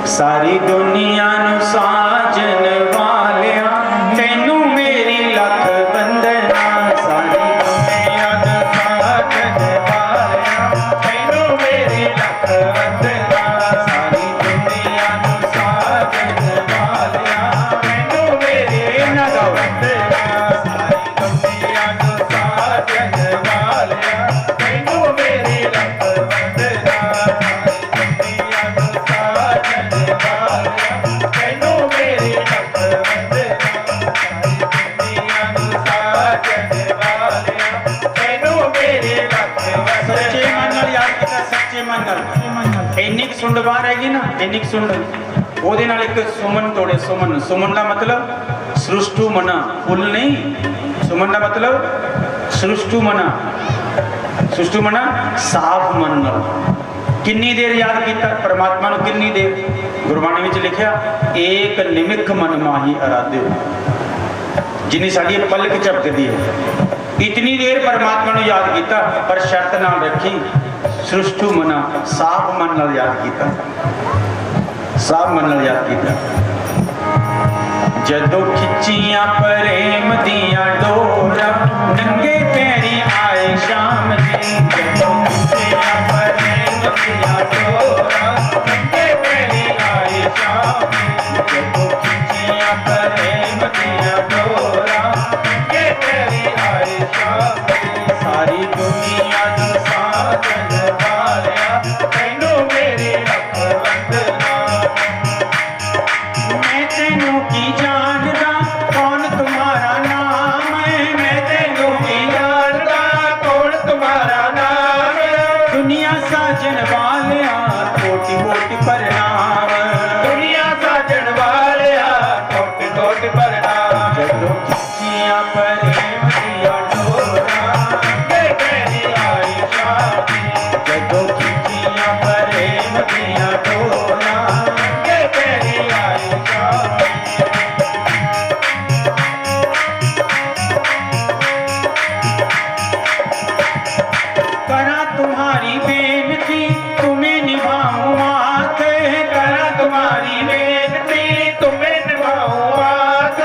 सारी दुनिया नु साजन वालिया, तेनू मेरी लख बंदना, सारी दुनिया नु साजन वालिया, तेनू मेरी लख बंदना, सारी दुनिया नु साजन वालिया, तेनू ਸੁੰਡ ਬਾਹਰ ਹੈਗੀ ਨਾ, ਇੰਨੀ ਕੁ ਸੁੰਡ, ਉਹਦੇ ਨਾਲ ਇੱਕ ਸੁਮਨ ਤੋੜੇ। ਸੁਮਨ, ਸੁਮਨ ਦਾ ਮਤਲਬ ਸ੍ਰਿਸ਼ਟੂ ਮਨਾ, ਫੁੱਲ ਨਹੀਂ। ਸੁਮਨ ਦਾ ਮਤਲਬ ਸ੍ਰਿਸ਼ਟੂ ਮਨਾ, ਸ੍ਰਿਸ਼ਟੂ ਮਨਾ ਸਾਫ ਮਨ ਨਾਲ। ਕਿੰਨੀ ਦੇਰ ਯਾਦ ਕੀਤਾ ਪਰਮਾਤਮਾ ਨੂੰ, ਕਿੰਨੀ ਦੇਰ? ਗੁਰਬਾਣੀ ਵਿੱਚ ਲਿਖਿਆ ਏਕ ਨਿਮਿਖ ਮਨ ਮਾਹੀ ਅਰਾਧਿਓ, ਜਿੰਨੀ ਸਾਡੀ ਪਲਕ ਝਪਕਦੀ ਹੈ ਇਤਨੀ ਦੇਰ ਪਰਮਾਤਮਾ ਨੂੰ ਯਾਦ ਕੀਤਾ। ਪਰ ਸ਼ਰਤ ਨਾਲ ਰੱਖੀ, ਸ੍ਰਿਸ਼ਟੂ ਮਨਾ, ਸਾਫ ਮਨ ਨਾਲ ਯਾਦ ਕੀਤਾ, ਸਾਫ ਮਨ ਨਾਲ ਯਾਦ ਕੀਤਾ। ਜਦੋਂ ਖਿੱਚੀਆਂ ਪ੍ਰੇਮ ਦੀਆਂ ਡੋਰਾਂ, ਨੰਗੇ ਪੈਰੀ ਆਏ ਸ਼ਾਮ ਜੀ। ਜਦੋਂ ਖਿੱਚੀਆਂ ਪ੍ਰੇਮ ਦੀਆਂ ਡੋਰਾਂ, ਨੰਗੇ ਪੈਰੀ ਆਏ ਸ਼ਾਮ ਜੀ। ਜਦੋਂ ਖਿੱਚੀਆਂ ਪ੍ਰੇਮ ਦੀਆਂ ਡੋਰਾਂ, ਨੰਗੇ ਪੈਰੀ ਆਏ ਸ਼ਾਮ ਜੀ। ਸਾਰੀ ਦੁਨੀਆ ਨੂੰ ਸਾਜਣ ਵਾਲਿਆ, ਤੈਨੂੰ ਮੇਰੀ ਰੱਖ ਵੰਦਨਾ। मैं तेनू की जानदा, कौन तुम्हारा नाम है? मैं तेनू की जानदा, कौन तुम्हारा नाम है? दुनिया साजन वालिया, कोटि कोटि प्रणाम। दुनिया साजन वालिया, कोटि कोटि प्रणाम। जदों खिच्चियां प्रेम दियां डोरां, नंगे पैरी आई शाम जी। जदों खिच्चियां प्रेम दियां डोरां, नंगे पैरी आई शाम जी। करा तुम्हारी बेनती, तुम्हें निभाऊं मात। करा तुम्हारी बेनती, तुम्हें निभाऊं मात।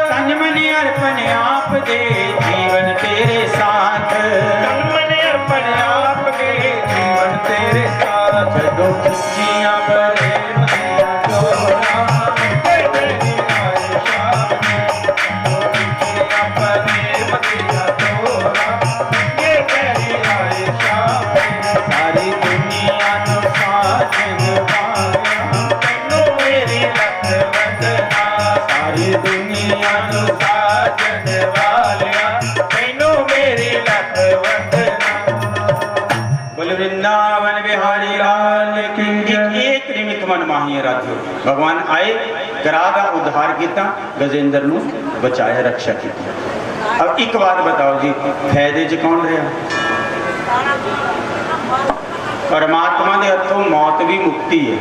तन मन अर्पण आप दे, जीवन तेरे साथ। तन मन अर्पण आप दे, जीवन तेरे साथ। जदों खिच्चियां प्रेम दियां डोरां, नंगे पैरी आए शाम जी। जदों खिच्चियां प्रेम दियां डोरां, नंगे पैरी आए शाम जी। सारी दुनिया ਨੂੰ ਸਾਜਣ ਵਾਲਿਆ, ਤੈਨੂੰ ਮੇਰੀ ਲੱਖ ਵੰਦਨਾ। ਸਾਰੀ ਦੁਨੀਆ ਨੂੰ ਸਾਜਣ ਵਾਲਿਆ, ਤੈਨੂੰ ਮੇਰੀ ਲੱਖ ਵੰਦਨਾ। बोल वृंदावन बिहारी लाल की। एक निमित मन माही राधियो, भगवान आए, गरा का उद्धार किया, गजेंद्र ਨੂੰ बचाया, रक्षा की। अब एक बात बताओ जी, फायदे च कौन रहा? परमात्मा के हथों मौत भी मुक्ति है।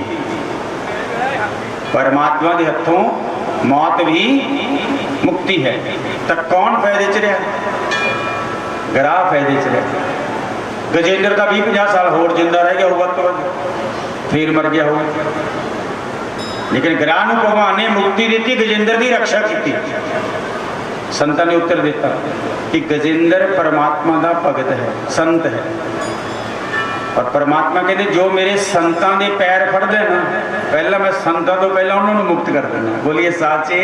परमात्मा के हथों मौत भी मुक्ति है। तो कौन फायदे च रहा? गरा फायदे च रहा। गजेंद्र का 20-50 साल होर जिंदा रह गया होगा, तो फिर मर गया होगा। लेकिन गरा ਨੂੰ भगवान ने मुक्ति दी, गजेंद्र की रक्षा की। संतां ने उत्तर दिता कि गजेंद्र परमात्मा का भगत है, संत है। और परमात्मा कहते जो मेरे संतां दे पैर फड़दे ना, पहला मैं संतां तो पहला उन्होंने मुक्त कर देना। बोलिए साचे।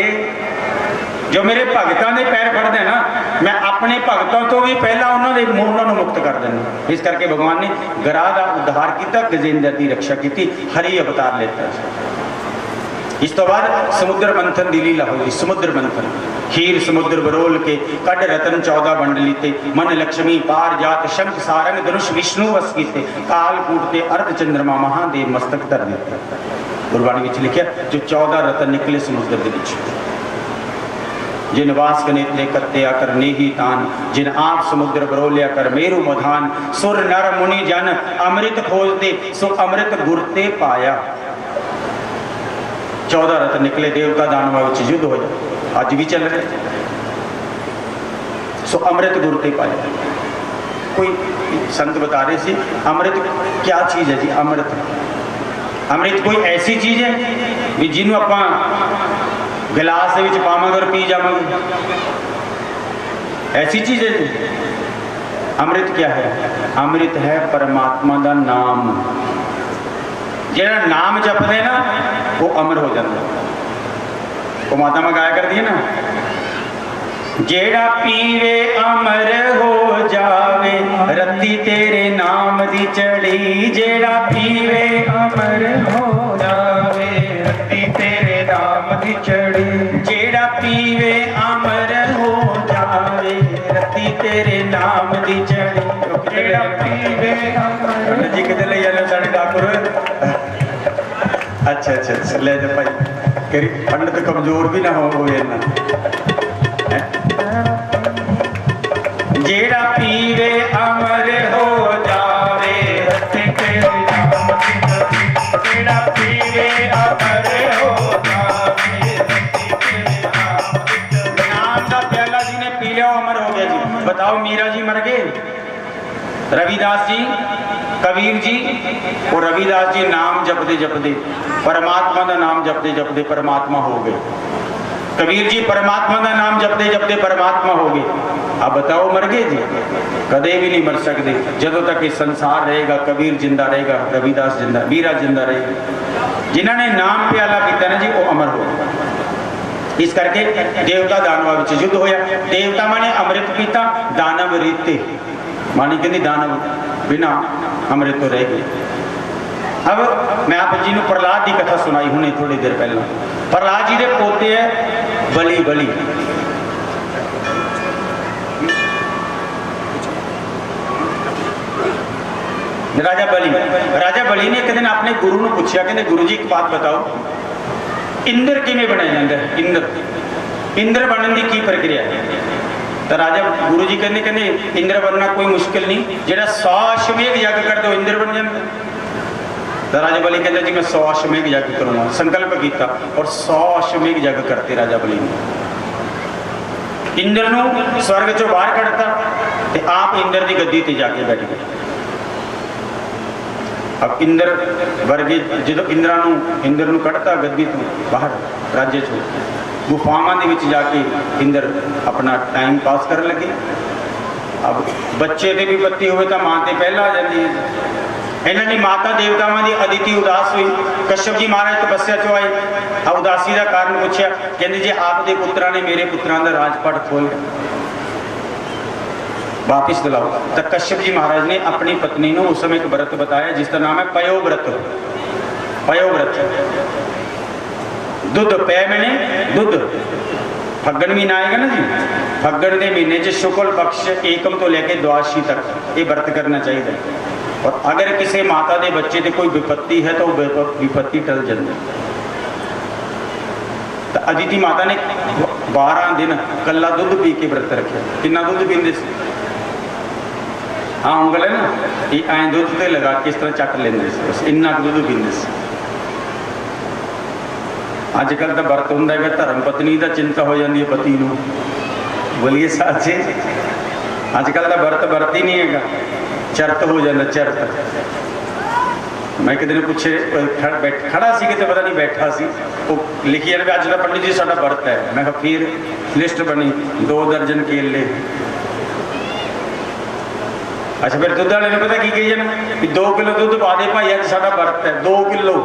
जो मेरे भगतां दे पैर फड़दे ना, मैं अपने भगतों तो भी पहला उन्होंने मुक्त कर देना। इस करके भगवान ने गरा का उद्धार किया, गजेंद्र की रक्षा की, हरि अवतार लेता। इस तो बाद समुद्र मंथन की लीला हुई। समुद्र मंथन, खीर समुद्र बरोल के, कड रतन 14 बंड लीते। मन लक्ष्मी पार जात, शंख सारंग धनुष विष्णु वस कीते। काल कूटते अर्ध चंद्रमा महादेव मस्तक धर दिता। गुरबाणी में लिखा जो 14 रतन निकले समुद्र के विच। जिन वास कनेत्रे कत्या कर नेही तान, जिन आप समुद्र बरोलिया कर मेरु मधान। सुर नर मुनि जन अमृत खोजते, सो अमृत गुरते पाया। 14 रत्न निकले, देवता दानवा विच युद्ध हो जाए, अज भी चल रहे। सो अमृत गुरते पाया। कोई संत बता रहे थे अमृत क्या चीज़ है जी? अमृत, अमृत कोई ऐसी चीज़ है भी जिन्हों आप गिलास विच पावांगे और पी जावांगे, ऐसी चीज़ है? अमृत क्या है? अमृत है परमात्मा का नाम। जिहड़ा नाम जपदे ना वो अमर हो जाता। वो माता में गाया करती है ना, जेड़ा पीवे अमर हो जावे, रत्ती तेरे नाम दी चढ़ी। जेड़ा पीवे अमर हो जावे, रत्ती तेरे नाम दी चढ़ी। जेड़ा पीवे अमर हो जावे, रत्ती तेरे नाम दी चढ़ी। जेड़ा पीवे अमर जी किते ले जाने साडे डाकुर अच्छा अच्छा अच्छा, ले जा भाई, करी पंडित कमजोर भी ना हो इन्ना। जेड़ा पीवे अमर हो जावे, जेड़ा पीवे अमर हो जावे, नाम का प्याला जी ने पी लिया, अमर हो गया जी। बताओ मीरा जी मर गए, रविदास जी, कबीर जी और रविदास जी नाम जपदे जपदे परमात्मा का नाम जपदे जपदे परमात्मा हो गए। कबीर जी परमात्मा का नाम जपदे जपदे परमात्मा हो गए। अब बताओ मर गए जी? कदे भी नहीं मर सकते। जदों तक ये संसार रहेगा कबीर जिंदा रहेगा, रविदास जिंदा, मीरा जिंदा रहेगी। जिन्होंने नाम प्याला पीता ना जी वो अमर हो। इस करके देवता दानवा विच युद्ध होया। देवता माने अमृत पीता, दानव रीते मानी कहती दानव बिना अमृत तो रह गए। अब मैं आप जी ने प्रहलाद की कथा सुनाई हुने थोड़ी देर पहला। प्रहलाद जी के पोते है बलि। बलि राजा बलि ने एक दिन अपने गुरु ने पूछा, कहते गुरु जी एक बात बताओ, इंद्र किवें बनाया जाता है? इंद्र बनने की प्रक्रिया है? तो राजा गुरु जी कहते इंद्र बनना कोई मुश्किल नहीं, जेड़ा 100 अश्वमेध यज्ञ कर दो इंद्र बन जाता। तो राजा बलि कहते जी मैं 100 अश्वमेध यज्ञ करूंगा। संकल्प किया और 100 अश्वमेध यज्ञ करते राजा बलि ने। इंद्र नूं स्वर्ग चों बाहर कढ़ता ते आप इंद्र की गद्दी ते जाके बैठ गए। अब इंद्र वर्गे जो इंद्र नूं कढ़ता गद्दी तो बाहर राज्य चो, गुफावां दे विच जाके इंद्र अपना टाइम पास कर लगे। अब बच्चे ते भी पत्ती होवे तो मां ते पहला आ जाती है। इन्हां दी माता देवतावां दी अदिति उदास हुई। कश्यप जी महाराज तपस्या चो आए। अब उदासी का कारण पूछा, कहते जी आप दे पुत्रां ने मेरे पुत्रां दा राजपाट खोल वापिस दिलाओ। तो कश्यप जी महाराज ने अपनी पत्नी को उस समय एक व्रत बताया जिसका नाम है पयोव्रत। पयोव्रत दुध पै महीने दुध फग्गन महीना आएगा ना जी, फग्गन के महीने च शुक्ल पक्ष एकम तो लेके द्वादशी तक ये व्रत करना चाहिए। और अगर किसी माता के बच्चे से कोई विपत्ति है तो विपत्ति टल जाती। तो अदिति माता ने 12 दिन कला दुध पी के व्रत रखे। कितना दुध पीते? हाँ उंगल है ना, ये ऐ दुध से लगा के इस तरह चट लेंगे, बस इन्ना दुध पीते। अजकल तो व्रत होंगे धर्म पत्नी का चिंता हो जाती है पति को। बोलिए साचे, अजकल का व्रत ही नहीं है, चरत हो जाता चरत। मैं एक दिन पूछे खड़ा सी कि पता नहीं बैठा सी, वो लिखी जाए अज का पंडित जी साडा व्रत है। मैं फिर लिस्ट बनी 2 दर्जन केले। अच्छा फिर दुध वाले ने पता की कही जाना कि 2 किलो दुध पा दे भाई, अज साडा व्रत है 2 किलो।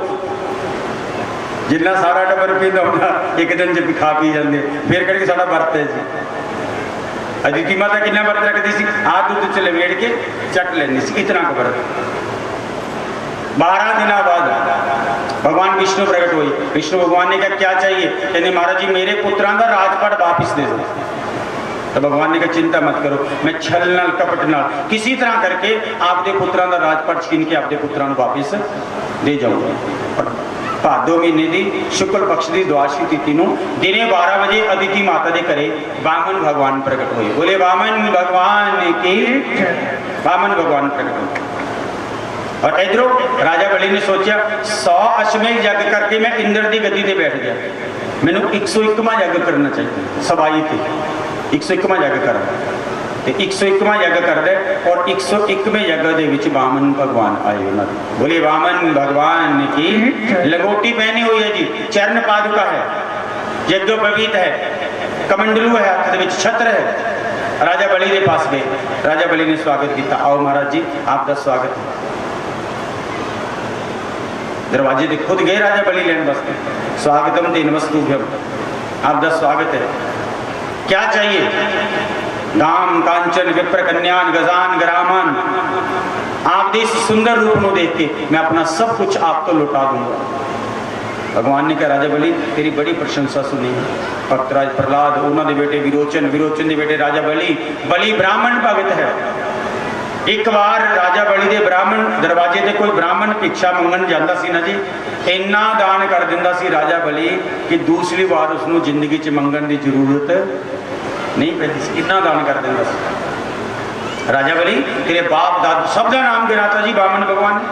जिन्ना सारा टब्बर पींदा होना एक दिन च खा पी जाते, फिर कह साडा व्रत है जी। अदिति माता कितना व्रत रखती सी? आ दुध च लवेड़ के चट लेनी सी, इतना का व्रत। 12 दिन बाद भगवान विष्णु प्रकट हुए। विष्णु भगवान ने कहा क्या चाहिए? कहने महाराज जी मेरे पुत्रां दा राजपाट वापिस दे दो। तो भगवान ने कहा चिंता मत करो, मैं छल नाल कपट नाल किसी तरह करके आपके पुत्रां दा राजपाट छीन के आपके पुत्रां वापिस दे जाऊंगा। भादो महीने की शुक्ल पक्ष की द्वादशी तिथि को दिने 12 बजे अदिति माता के घरे वामन भगवान प्रकट हुए। बोले वामन भगवान की, वामन भगवान प्रकट हुए। और इधरों राजा बलि ने सोचा 100 अश्वमेध यज्ञ करके मैं इंद्र की गद्दी पे बैठ गया, मैंने 101वां यज्ञ करना चाहिए। सवाई थी 101वां यज्ञ करना, 101वां यज्ञ कर दे और 101वें यज्ञ के विच वामन भगवान आए। उन्होंने बोले वामन भगवान की। लंगोटी पहनी हुई है जी, चरण पादुका है, यज्ञोपवीत है, कमंडलू है, हाथ के छत्र है। राजा बलि के पास गए, राजा बलि ने स्वागत किया। आओ महाराज जी आपका स्वागत है। दरवाजे से खुद गए राजा बलि लेने वास्ते। स्वागतम तेन वस्तुभ्यम, आपका स्वागत है। क्या चाहिए? धाम कांचन विप्र कन्यान गजान ग्रामान। आप इस सुंदर रूप को देख के मैं अपना सब कुछ आप तो लौटा दूंगा। भगवान ने कहा राजा बलि तेरी बड़ी प्रशंसा सुनी। भक्तराज प्रहलाद, उन्होंने बेटे विरोचन, विरोचन के बेटे राजा बलि। बलि ब्राह्मण भगत है, एक बार राजा बली दे ब्राह्मण दरवाजे ते कोई ब्राह्मण भिक्षा मंगण जाता सी ना जी, इन्ना दान कर दिंदा सी राजा बली कि दूसरी बार उसनों जिंदगी च मंगण की जरूरत नहीं पैंदी सी। इन्ना दान कर दिंदा सी राजा बली। तेरे बाप दादा सब का नाम गिनाता जी बामन भगवान ने।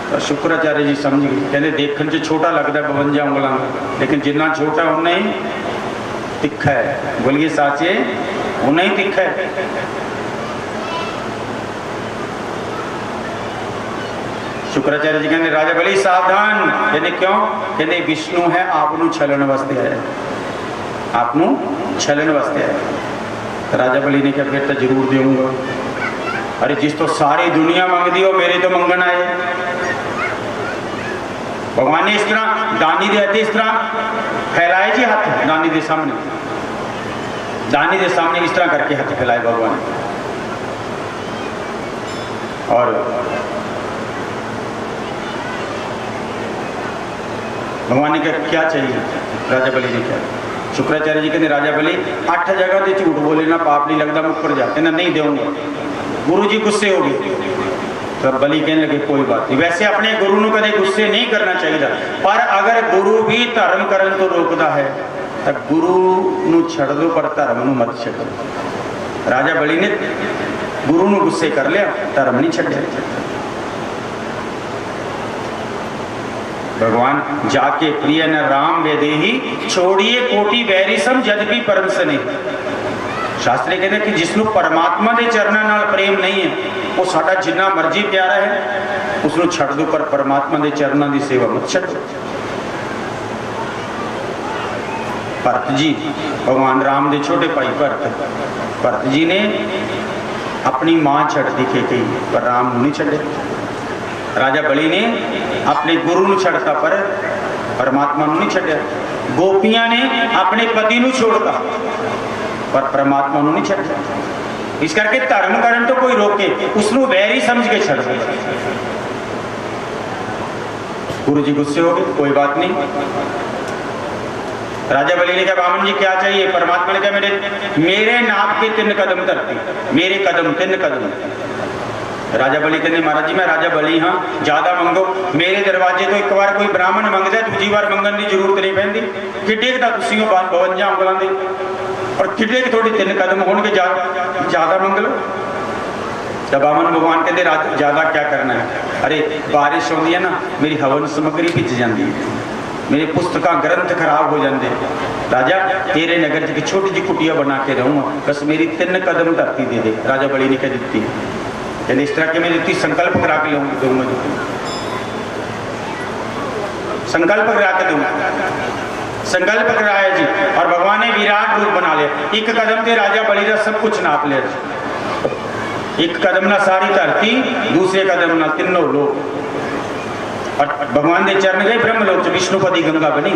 तो शुक्राचार्य जी समझ गए, कहते देखने च छोटा लगता 52 उंगलों का, लेकिन जिन्ना छोटा उन्ना ही तिखा है। बोलिए साचे, उन्ना ही तिखा है। शुक्राचार्य जी कहते राजा बली सावधान। कहते क्यों? कहते विष्णु है आपनू छलन वास्ते है, आपनू छलन वास्ते है। राजा बली ने कहा फिर तो जरूर दूंगा। अरे जिस तो सारी दुनिया मंगती हो मेरे तो मंगन आए। भगवान ने इस तरह दानी दे हाथ इस तरह फैलाए जी, हाथ दानी दे सामने, दानी दे सामने इस तरह करके हाथ फैलाए भगवान। और भगवान ने कहा क्या चाहिए? राजा बली ने क्या? शुक्राचार्य जी कहते राजा बली 8 जगह से झूठ बोले ना पाप नहीं लगता, मुकर जाते ना, नहीं दूंगा। गुरु जी गुस्से हो गए। तो बली कहने लगे कोई बात नहीं। वैसे अपने गुरु को कदे गुस्से नहीं करना चाहिए, पर अगर गुरु भी धर्म करन तो रोकता है तो गुरु नू छड़ दो पर धर्म नू मत छड़ो। राजा बली ने गुरु नू गुस्से कर लिया, धर्म नहीं छड़िया। भगवान जाके प्रिय न राम वेदेही छोड़िए कोटि वैरी सम यद्यपि परम से नहीं। शास्त्री कहते कि जिसनों परमात्मा के चरणों नाल प्रेम नहीं है वो साडा जिन्ना मर्जी प्यारा है उसनों छड़ दो, पर परमात्मा के चरणों की सेवा मत छड़ो। भरत जी, भगवान राम के छोटे भाई भरत जी ने अपनी मां छड़ दी कही, पर राम नहीं छड़े। राजा बली ने अपने गुरु को छड़ता पर परमात्मा नहीं छड़िया। गोपियां ने अपने पति को छोड़ता पर परमात्मा नहीं छड़िया। इस करके धर्म करन तो कोई रोके उसनों वैरी समझ के छड़ दे। गुरु जी गुस्से हो गए, कोई बात नहीं। राजा बली ने कहा बामन जी क्या चाहिए? परमात्मा ने कहा मेरे नाप के 3 कदम धरती, मेरे कदम 3 कदम। राजा बली कहते महाराज जी मैं राजा बली हाँ, ज्यादा मंगो। मेरे दरवाजे तो एक बार कोई ब्राह्मण मंगता है, दूजी बार मंगन की जरूरत नहीं पैंदी। किड्डे का तुसी 52 उंगलों के और किड्डे के थोड़े 3 कदम होने ज्यादा मंग लो। जब बामन भगवान कहते ज्यादा क्या करना है? अरे बारिश होती है ना, मेरी हवन सामग्री भिज जाती है, मेरी पुस्तक ग्रंथ खराब हो जाते। राजा तेरे नगर की छोटी जी कुटिया बना के रहूँगा, बस मेरी 3 कदम धरती दे दे। राजा बली ने कह दी, यानी इस तरह के मैं दी संकल्प करा के दूंगा, संकल्प करा के दूंगा। संकल्प कराया जी और भगवान ने विराट रूप बना लिया। एक कदम से राजा बली का सब कुछ नाप लिया। एक कदम ना सारी धरती, दूसरे कदम ना तीनों लोग। और भगवान के चरण गए ब्रह्मलोक च विष्णुपति गंगा बनी।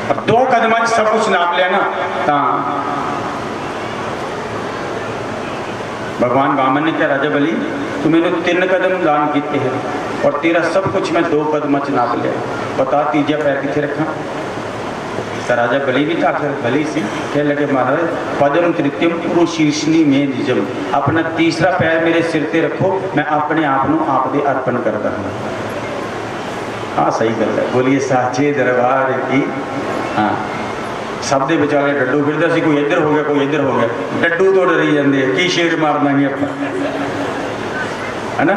और 2 कदम सब कुछ नाप लिया ना, तो भगवान वामन ने क्या राजा बली तू मैंने 3 कदम दान किए हैं और तेरा सब कुछ मैं 2 कदम च नाप लिया, बता तीजा पैर किथे रखा? तो राजा बली भी था भली सी, कह लगे महाराज पदम तृतीयम पुरु शीर्षनी में निजम, अपना तीसरा पैर मेरे सिर ते रखो, मैं अपने आप को आप दे अर्पण करता हूँ। हाँ सही गल है, बोलिए साचे दरबार की। हाँ सब दे विचारे डड्डू फिरदा सी, कोई इधर हो गया कोई इधर हो गया, डड्डू तो डरी जाते की शेर मार देंगे आप, है ना?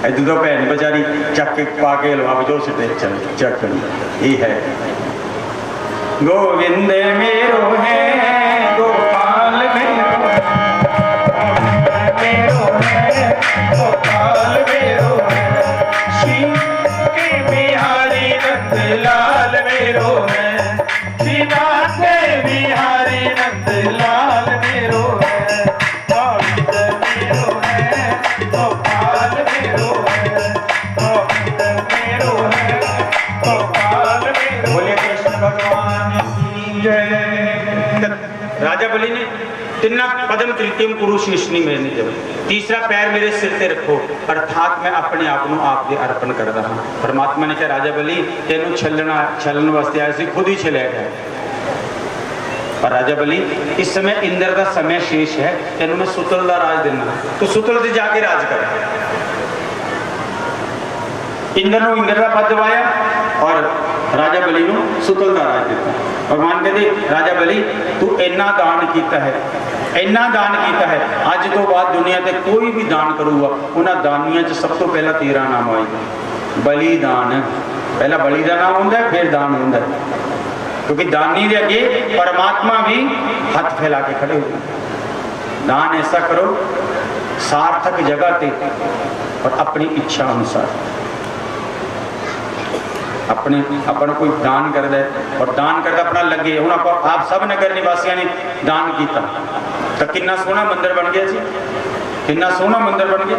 इधर तो भैन बेचारी चक के पा के लवा जो सिटे चल चक ये है। गोविंद मेरो है गोपाल मेरो है गोपाल मेरो है, श्री के बिहारी नंद लाल मेरो है, श्रीनाथ बिहारी नंद लाल मेरो है, गोविंद मेरो है गोपाल मेरो है, गोविंद मेरो है गोपाल मेरो। बोले कृष्ण भगवान की जय। राजा बली ने 3 पदम तृतीयम पुरुष शीर्षनी में निजम, तीसरा पैर मेरे सिर से रखो, अर्थात मैं अपने आप को आप दे अर्पण करता हूँ। परमात्मा ने कहा राजा बली तेनों छलना छलन वास्ते आया सी, खुद ही छलिया गया। पर राजा बलि इस समय इंद्र का समय शेष है, तेन मैं सुतल का राज देना, तो सुतल से जाके राज कर। इंद्र को इंद्र का पद दवाया और राजा बलि को सुतल का राज दिता। भगवान कहते राजा बलि तू इन्ना दान किया है, इन्ना दान किया है, अज तो बाद दुनिया ते कोई भी दान करूगा उन्होंने दानियों च सब तो पहला तेरा नाम आएगा, बलिदान। पहला बलि का नाम होंगे फिर दान होंगे, क्योंकि दानी के अगे परमात्मा भी हाथ फैला के खड़े होते। दान ऐसा करो सार्थक जगह पे और अपनी इच्छा अनुसार। अपने अपना कोई दान कर दे और दान करता अपना लगे। हूँ आप सब नगर निवासियों ने दान किया तो कितना सोहना मंदिर बन गया जी, कितना सोहना मंदिर बन गया।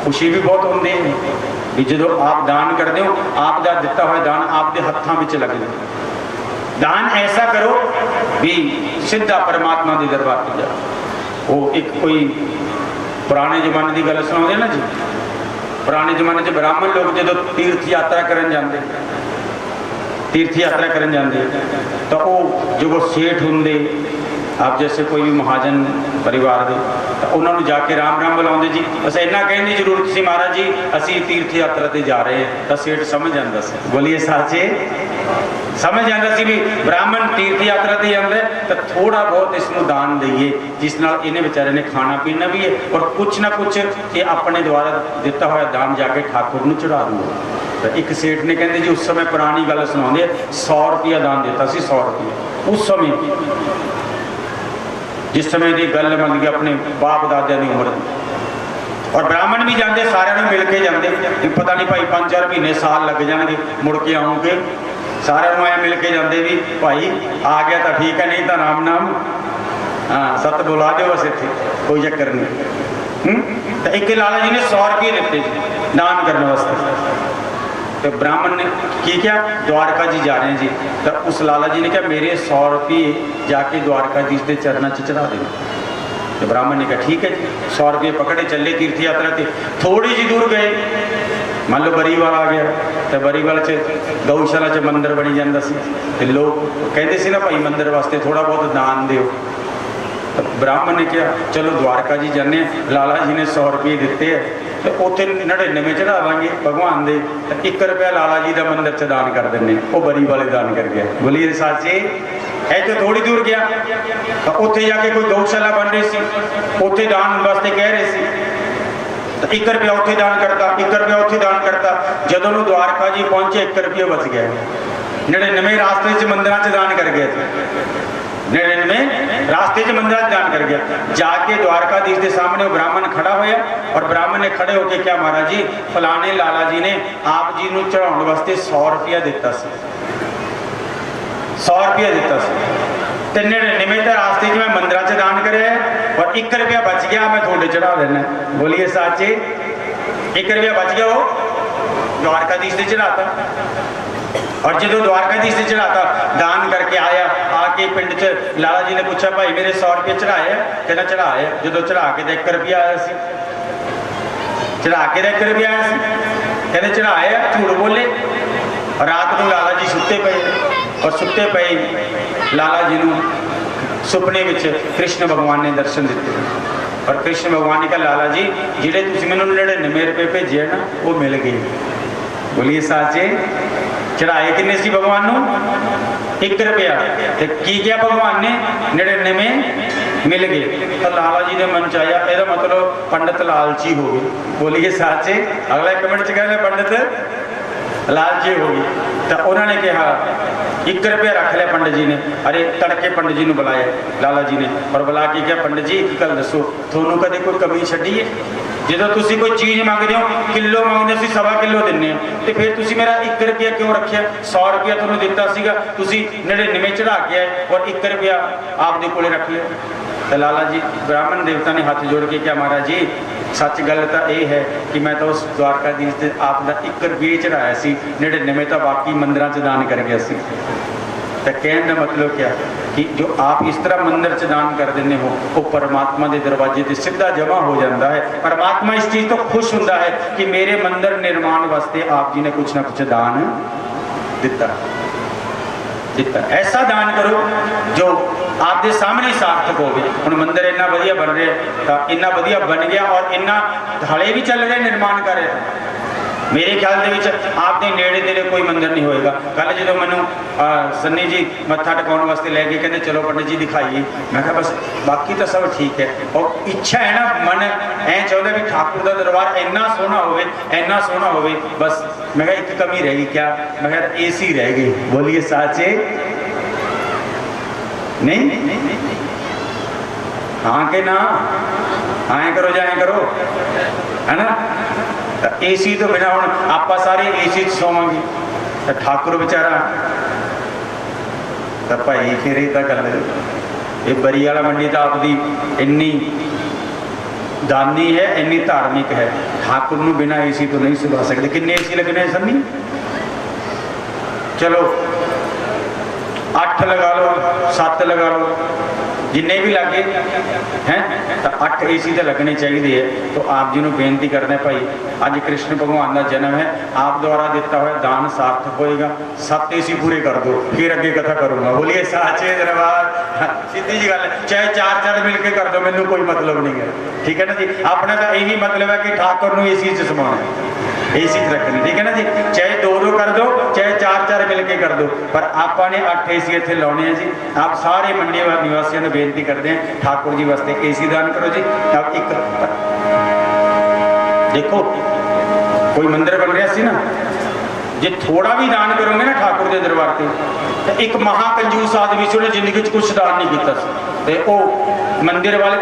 खुशी भी बहुत होती है भी जो आप दान करते हो, आप दा दिता हुआ दान आपके हत्थों में लग जाए। दान ऐसा करो भी सीधा परमात्मा के दरबार पर जाओ। वो एक कोई पुराने जमाने की गल सुनाते ना जी, पुराने जमाने से ब्राह्मण लोग जो तीर्थ यात्रा करन जाते, तीर्थ यात्रा करन जाते तो वो जो वो सेठ होंगे आप जैसे कोई भी महाजन परिवार के, तो उन्होंने जाके राम राम बुलाते जी। बस इन्ना कहने की जरूरत सी महाराज जी असी तीर्थ यात्रा से जा रहे हैं, तो सेठ समझ आता सी, बोलिए साचे, समझ आता सी भी ब्राह्मण तीर्थ यात्रा से जाता है तो थोड़ा बहुत इसमें दान दईए, जिस नाल इन्हें बेचारे ने खाना पीना भी है और कुछ ना कुछ ये अपने द्वारा दिता हुआ दान जाके ठाकुर को चढ़ा दूंगा। तो एक सेठ ने कहते जी उस समय पुरानी गल सुनाते 100 रुपया दान दिता सी, 100 रुपया उस समय, जिस समय की गल बन गई अपने बाप दादा की उम्र। और ब्राह्मण भी जाते सारे मिल के जाते, पता नहीं भाई 5-4 महीने साल लग जाएंगे मुड़ के आऊँगे, सारे आया मिल के जाते भी भाई आ गया तो ठीक है, नहीं तो राम नाम हाँ सत बुला दो बस इतने कोई चक्कर नहीं। तो एक लाला जी ने 100 रुपये दिते दान करने वास्ते। तो ब्राह्मण ने की क्या, द्वारका जी जा रहे हैं जी, तो उस लाला जी ने कहा मेरे 100 रुपये जाके द्वारका जी के चरणों से चढ़ा देना। तो ब्राह्मण ने कहा ठीक है जी, 100 रुपये पकड़े चले तीर्थ यात्रा से। थोड़ी जी दूर गए, मान लो बरीवाल आ गया, तो बरीवाल से गौशाला च मंदिर बनी जाता सी, तो लोग कहते सी ना भाई मंदिर वास्ते थोड़ा बहुत दान दो। तो ब्राह्मण ने कहा चलो द्वारका जी जाने, लाला जी ने 100 रुपये दिते है तो उत्थे 99 चढ़ावांगे भगवान दे, 1 रुपया लाला जी का मंदिर च दान कर देने। वो बरी वाले दान कर गया, बोलिए साचे। है तो थोड़ी दूर गया तो उत्थे जाके कोई गौशाला बन रही सी, उत्थे दान वास्ते कह रहे सी, तो 1 रुपया उत्थे दान करता, 1 रुपया उत्थे दान करता। जदों नूं द्वारका जी पहुंचे 1 रुपया बच गया, 99 रास्ते च मंदिर च दान कर गया, 99 रास्ते च मंदिर दान कर गया। जाके द्वारकाधीश के सामने वो ब्राह्मण खड़ा होया और ब्राह्मण ने खड़े होकर क्या महाराज जी फलाने लाला जी ने आप जी को चढ़ाने वास्ते 100 रुपया दिता सी, 100 रुपया दिता सी, 99 तो रास्ते च मैं मंदिर च दान करे और 1 रुपया बच गया मैं थोड़े चढ़ा देना। बोलिए साचे, 1 रुपया बच गया वो द्वारकाधीश से चढ़ाता। और जो द्वारकाधीश से चढ़ाता दान करके आया, आके पिंड च लाला जी ने पूछा भाई मेरे 100 रुपये चढ़ाए, कहना चढ़ाए। जो चढ़ा के 1 रुपया आया सी, चढ़ा के 1 रुपया आया सी, कहते चढ़ाए झूठ बोले। और रात को लाला जी सुते पे और सुते पे लाला जी को सुपने में कृष्ण भगवान ने दर्शन दिते और कृष्ण भगवान ने कहा लाला जी जिहड़े तुसीं मैनूं 99 रुपये भेजे ना वो मिल गए। बोलिए साचे, चढ़ाए किन्ने सी भगवान नूं 1 रुपया, ते की किया भगवान ने 99 मिल गए। तो लाला जी ने मन च आया यदा मतलब पंडित लालची हो गए। बोलिए साचे, अगला कमेंट च कहना पंडित लालची हो गई। तो उन्होंने कहा 1 रुपया रख लिया पंडित जी ने। अरे तड़के पंडित जी ने बुलाया लाला जी ने और बुला के क्या पंडित जी एक गल दसो थोनों कदे कोई कमी छड्डी है? जो तुसी कोई चीज़ मंगते हो किलो मंगते हो 1.25 किलो दिन्ने तो फिर तुसी मेरा 1 रुपया क्यों रखिया? 100 रुपया तुहानूं दिता सीगा, तुसी 99 चढ़ा के आए और 1 रुपया आपदे कोले रख लिया। तो लाला जी ब्राह्मण देवता ने हाथ जोड़ के क्या महाराज जी सच गल तो यह है कि मैं तो उस द्वारकाधीश से आपका 1 रुपये चढ़ाया सी, 99 तो बाकी मंदिर च दान कर गया सी। तो कहने का मतलब क्या कि जो आप इस तरह मंदिर च दान कर देने हो वो परमात्मा के दरवाजे से सीधा जमा हो जाता है। परमात्मा इस चीज़ तो खुश होता है कि मेरे मंदिर निर्माण वास्ते आप जी ने कुछ ना कुछ दान दिता दिता। ऐसा दान करो जो आपके सामने सार्थक हो। हम मंदिर इन्ना वधिया बन रहा, इन्ना वधिया बन गया और इन्ना हले भी चल रहा निर्माण कर रहा। मेरे ख्याल के आपके नेड़े तेरे कोई मंदिर नहीं होएगा। कल जो मैं सन्नी जी मत्था टिकाने वास्ते लै गए, कहते चलो पंडित जी दिखाइए, मैं कहा बस बाकी तो सब ठीक है। और इच्छा है ना, मन ऐ चाहता भी ठाकुर का दरबार इन्ना सोहना होवे, इन्ना सोहना होवे। बस मैं कहा एक कमी रह गई, क्या? मैं कहा AC रह गई। बोलिए साचे नहीं? हाँ के ना? आए करो जाए करो, है ना? AC तो बिना हम आप सारे AC सोवांगे तो ठाकुर बेचारा तो भाई फिर ये गल ये बरी वाला मंडी तो आपकी इन्नी दानी है, इन्नी धार्मिक है। ठाकुर नूं बिना AC तो नहीं सुभा सकते। किन्ने AC लगने सन्नी? चलो 8 लगा लो, 7 लगा लो, जिन्ने भी लगे हैं तो 8 AC तो लगने चाहिए है। तो आप जी को बेनती करते हैं भाई, अज कृष्ण भगवान का जन्म है, आप द्वारा दिता हुआ दान सार्थक होएगा। 7 AC पूरे कर दो, फिर अगे कथा करूँगा। बोलिए साचे दरबार। सीधी जी गल है, चाहे 4 मिल के कर दो, मैनू कोई मतलब नहीं है। ठीक है ना जी? अपना तो यही मतलब है कि ठाकुर को AC च समाना, AC च रखनी। ठीक है ना जी? चाहे 2 कर दो, चाहे 4 मिल के कर दो, पर आपने 8 AC इतने लाने हैं जी। आप सारे मंडी निवासियों ने बेनती करते हैं ठाकुर जी वास्ते AC दान करो जी। अब एक देखो कोई मंदिर बन रहा सी ना, जे थोड़ा भी दान करोगे ना ठाकुर के दरबार से, तो एक महाकंजूस आदमी से उन्हें जिंदगी कुछ दान नहीं किया, तो वो मंदिर वाले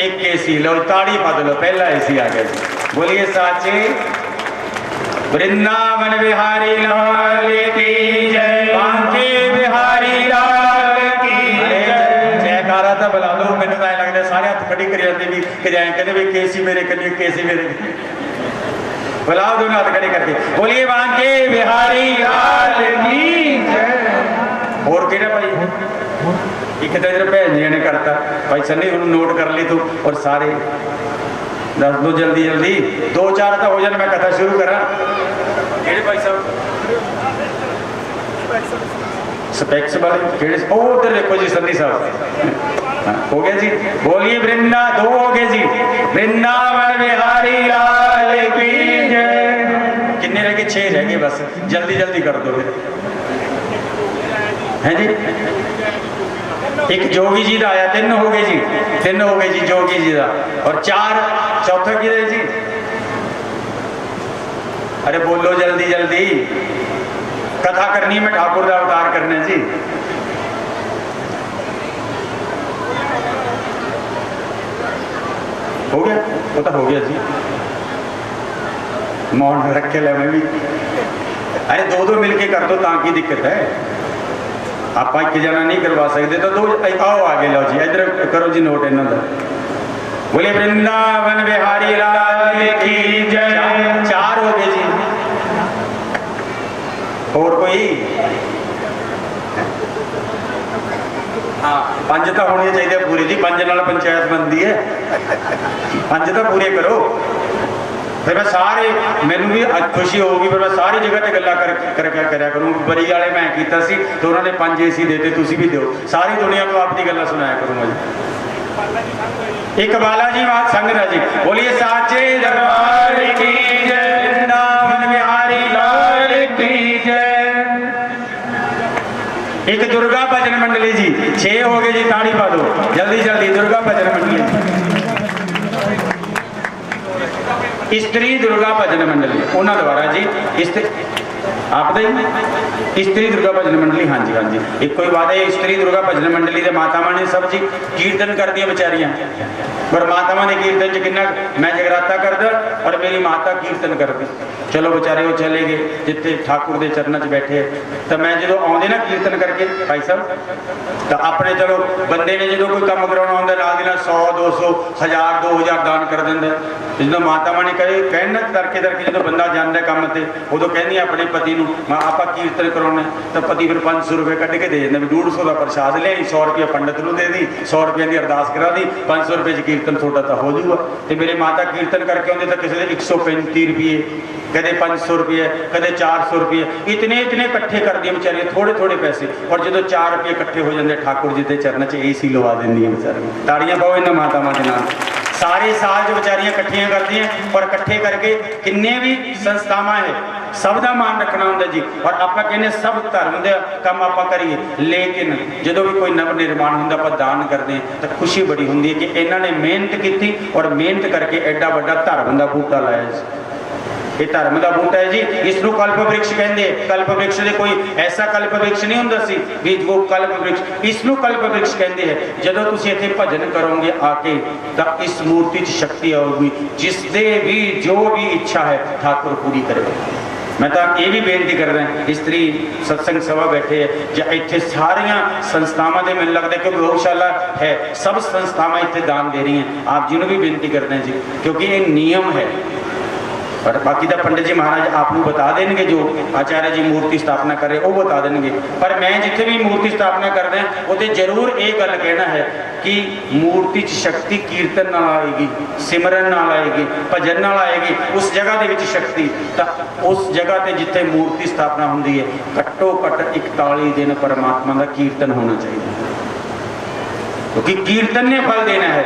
एक AC लो, ताड़ी पा लो, पहला AC आ गया जी। बोलिए साचे वृंदावन बिहारी लाल की जय, बांके बिहारी लाल की जय। जयकारा तो बुला लो, मैंने तो लगता सारे हथ खड़ी कर जाते भी कहते भी केसी मेरे कन्ने, केसी मेरे बुलाओ, दोनों हाथ खड़े करके बोलिए बांके बिहारी लाल की जय। और केड़ा भाई एक तो इधर भैन जी ने करता, भाई सन्नी उन्होंने नोट कर ली तू, और सारे दस दो जल्दी जल्दी, 2-4 तो हो जाए, मैं कथा शुरू करा। भाई साहब स्पेक्स वाले केड़े? उधर देखो जी सन्नी साहब, हो गया जी। बोलिए वृंदा, 2 हो गए जी। वृंदावन बिहारी लाल की जय। कितने रह गए? 6 रह गए, बस जल्दी जल्दी कर दो है जी। एक जोगी जी का आया, 3 हो गए जी, 3 हो गए जी जोगी जी का, और 4 चौथा की जी। अरे बोलो जल्दी जल्दी, कथा करनी है, मैं ठाकुर का अवतार करना जी। हो गया? वो तो हो गया जी, मौन रख के ले मैं भी। अरे 2-2 मिलके कर दो, ताकि दिक्कत है, आप एक जना नहीं करवा सकते तो 2 आओ आगे लो जी, इधर करो जी नोट इन्हों का। बोले वृंदावन बिहारी लाल की जय। 4 हो गए जी। और कोई? हाँ 5 तो होने चाहिए पूरे जी, 5 नाल पंचायत बनती है, 5 तो पूरे करो। फिर मैं सारे, मैनू भी खुशी होगी, फिर मैं सारी जगह पर गल्लां करा करूँ। बरी वाले मैं किया सी तो उन्होंने 5 AC देते, तुसी भी दो, सारी दुनिया को अपनी गल्लां सुनाया करूँगा जी। एक बालाजी मात संगरा जी, बोलिए साचे दरबार की जय, वृंदावन बिहारी लाल की जय। एक दुर्गा भजन मंडली जी, 6 हो गए जी, ताड़ी पा दो जल्दी जल्दी। दुर्गा भजन मंडली, स्त्री दुर्गा भजन मंडली, उन्होंने द्वारा जी आप स्त्री दुर्गा भजन मंडली। हाँ जी हाँ जी, एक कोई बात है, स्त्री दुर्गा भजन मंडली के मातावां ने सब जी कीर्तन कर दिया बेचारियां, पर मातावां ने कीर्तन च किन्ना, मैं जगराता करदा और मेरी माता कीर्तन करती। चलो बेचारे वो चले गए जिथे ठाकुर के चरणों च बैठे, तो मैं जो आते ना कीर्तन करके भाई साहब, तो अपने चलो बंदे ने जो कोई काम करवाना होंगे नाल 100 200 1000 2000 दान कर देंगे, ਜਦੋਂ ਮਾਤਾਵਾਂ ਨੇ ਕਹੇ ਕਹਿਣ ਤੜਕੇ ਜਦੋਂ ਬੰਦਾ ਜਾਂਦਾ ਕੰਮ ਤੇ ਉਦੋਂ ਕਹਿੰਦੀ ਆਪਣੇ ਪਤੀ ਨੂੰ ਆਪਾਂ ਕੀਰਤਨ ਕਰਾਉਣਾ, ਤਾਂ ਪਤੀ ਫਿਰ 500 ਰੁਪਏ ਕੱਢ ਕੇ ਦੇ ਜਾਂਦਾ ਵੀ 150 ਦਾ ਪ੍ਰਸ਼ਾਦ ਲਿਆਈ, 100 ਰੁਪਏ ਪੰਡਤ ਨੂੰ ਦੇ ਦੀ, 100 ਰੁਪਏ ਦੀ ਅਰਦਾਸ ਕਰਾ ਦੀ, 500 ਰੁਪਏ 'ਚ ਕੀਰਤਨ ਤੁਹਾਡਾ ਤਾਂ ਹੋ ਜਾਊਗਾ। ਤੇ ਮੇਰੇ ਮਾਤਾ ਕੀਰਤਨ ਕਰਕੇ ਆਉਂਦੇ ਤਾਂ ਕਿਸੇ ਦੇ 135 ਰੁਪਏ, कदे 500 रुपये, कदे 400 रुपये, इतने इकट्ठे कर दिए बेचारे, थोड़े थोड़े पैसे। और जो 4 रुपये इकट्ठे हो जाते ठाकुर जी के चरण च AC लवा देंगी बेचारे। ताड़ियां पाओ इन्होंने मातावां के नाम। सारे साल जो बेचारियां इकट्ठियां करती हैं और इकट्ठे करके किन्ने भी संस्थावां है सब का मान रखना होंगे जी। और आप कहने सब धर्म का काम आप करिए, लेकिन जो भी कोई नव निर्माण होंगे आप दान करते हैं तो खुशी बड़ी होंगी कि इन्होंने मेहनत की और मेहनत करके एडा बड़ा धर्म का बूटा लाया। ये धर्म का बूटा है जी, इसनों कल्प वृक्ष कहते हैं। कल्प वृक्ष से कोई ऐसा कल्प वृक्ष नहीं होंदा सी भी वो कल्प वृक्ष, इसनों कल्प वृक्ष कहते हैं। जदों तुसीं इत्थे भजन करोगे आके तो इस मूर्ति च शक्ति आऊगी, जिसदे भी जो भी इच्छा है ठाकुर पूरी करेगा। मैं तो ये भी बेनती कर रहा इस्त्री सत्संग सभा बैठे है ਜਾਂ ਇੱਥੇ ਸਾਰੀਆਂ ਸੰਸਥਾਵਾਂ ਦੇ ਮੈਨੂੰ लगता है क्योंकि गौशाला है सब संस्थावां इत्थे दान दे रही हैं। आप जी भी बेनती करते हैं जी, क्योंकि ये नियम है। पर बाकी तो पंडित जी महाराज आपको बता देंगे, जो आचार्य जी मूर्ति स्थापना कर रहे वो बता देंगे। पर मैं जिथे भी मूर्ति स्थापना कर रहा वो तो जरूर ये गल कहना है कि मूर्ति शक्ति कीर्तन नाल आएगी, सिमरन नाल आएगी, भजन नाल आएगी। उस जगह के शक्ति तो उस जगह पर जिथे मूर्ति स्थापना होंगी है घट्टो घट्ट 41 दिन परमात्मा का कीर्तन होना चाहिए, क्योंकि कीर्तन ने फल देना है,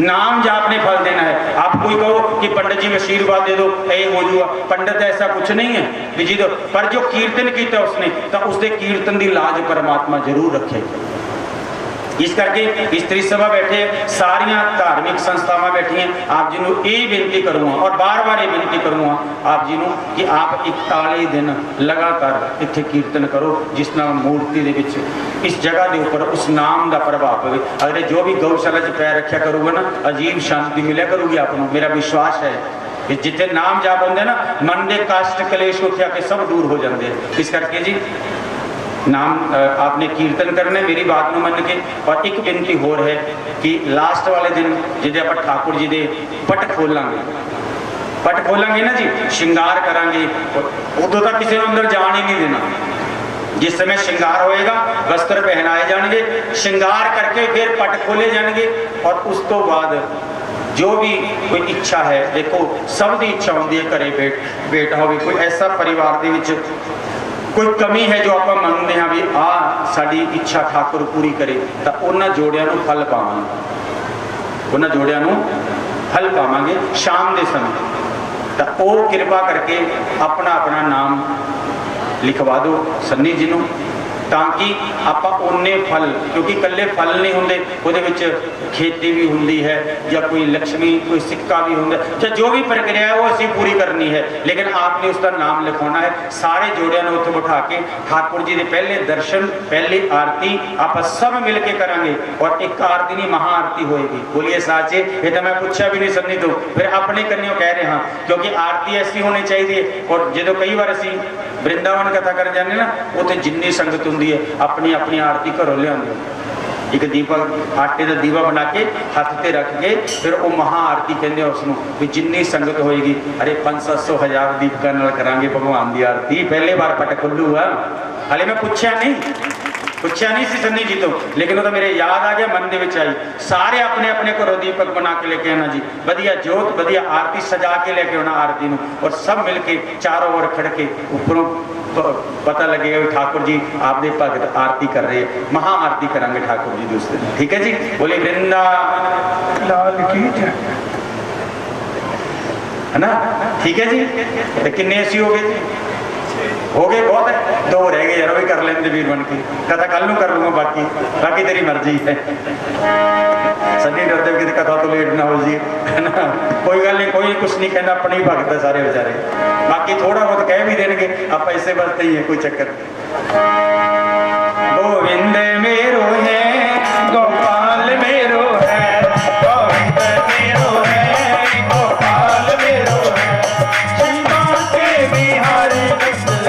नाम जाप ने फल देना है। आप कोई कहो कि पंडित जी आशीर्वाद दे दो ये हो जाऊगा, पंडित ऐसा कुछ नहीं है कि जी दो। पर जो कीर्तन किया उसने तो उसके कीर्तन की लाज परमात्मा जरूर रखे। इस करके स्त्री सभा बैठे, सारिया धार्मिक संस्थावां बैठी हैं। आप जी को यही बेनती करूँगा और बार बार ये बेनती करूँगा आप जी को कि आप 41 दिन लगातार इत्थे कीर्तन करो, जिस नाल मूर्ति दे विच इस जगह के ऊपर उस नाम का प्रभाव पवे। अगर जो भी गौशाला च पैर रखा करूँगा ना, अजीब शांति मिले करूँगी आपको, मेरा विश्वास है कि जिथे नाम जाप होंगे ना मन के कष्ट कलेश उत्थे आके सब दूर हो जाते हैं। इस करके जी नाम आपने कीर्तन करना मेरी बात को मन के। और एक बेनती होर है कि लास्ट वाले दिन जिदे आप ठाकुर जी के पट खोलांगे, पट खोलांगे ना जी, श्रृंगार करांगे, उदों तक किसी अंदर जान ही नहीं देना। जिस समय श्रृंगार होएगा वस्त्र पहनाए जाएंगे, श्रृंगार करके फिर पट खोले जाएंगे। और उस तो बाद जो भी कोई इच्छा है, देखो सब की इच्छा होती है, घरे बेटा हो, कोई ऐसा परिवार के कोई कमी है जो आप मंगते हैं भी आ साड़ी इच्छा ठाकुर पूरी करे, तो उन्होंने जोड़िया फल पावांगे, उन्होंने जोड़िया फल पावांगे शाम के समय। तो वो कृपा करके अपना अपना नाम लिखवा दो सन्नी जी को, ताकि आप उन्ने फल, क्योंकि कल्ले फल नहीं होंगे, वो खेती भी होंगी है या कोई लक्ष्मी कोई सिक्का भी होंगे, चाहे जो भी प्रक्रिया है वो असी पूरी करनी है। लेकिन आपने उसका नाम लिखवाना है। सारे जोड़िया ने उत्थे बिठा के ठाकुर जी के पहले दर्शन, पहली आरती आप सब मिल के करांगे। और एक आरती नहीं महाआरती होएगी। बोलिए साचे, ये तो मैं पूछा भी नहीं सन्नी तो फिर अपने कन्या कह रहे हाँ, क्योंकि आरती ऐसी होनी चाहिए। और जो कई बार असी वृंदावन कथा कर जाने ना, उत्थे जिन्नी संगत होंगी है अपनी अपनी आरती घरों लिया, एक दीपक आटे का दीवा बना के हाथ से रख के फिर वो महाआरती कहते उसनों भी जिन्नी संगत होएगी। अरे 500 1000 दीपकों नाल करांगे भगवान की आरती। पहले बार पट खुलूगा, हाले मैं पूछा नहीं सी सन्नी जी तो, लेकिन वो तो मेरे याद आ गया, मन के विच आई। सारे अपने अपने घरों दीपक बना के लेके आना जी, वधिया जोत वधिया आरती सजा के लेके आना आरती में। और सब मिल के चारों ओर खड़ के ऊपरों पता लगेगा भी ठाकुर जी आपके भगत आरती कर रहे हैं, महाआरती करांगे ठाकुर जी दूसरे दिन। ठीक है जी, बोले वृंदावन लाल की जय, है ना। ठीक है जी, तो किन्ने ऐसी हो गए बहुत है, 2 रह गए यार, भी कर लेंगे वीर बन के। कथा कल कर लूँगा, बाकी तेरी मर्जी है। सन्नी डरते कि कथा तो लेट ना हो जी, है ना। कोई गल नहीं, कोई कुछ नहीं कहना, अपने ही भगत है सारे बेचारे। बाकी थोड़ा बहुत कह भी देंगे, आप ऐसे बचते ही है, कोई चक्कर। गोविंद मेरो है गोपाल मेरो है, गोविंद मेरो है गोपाल मेरो है, शिवा के बिहारी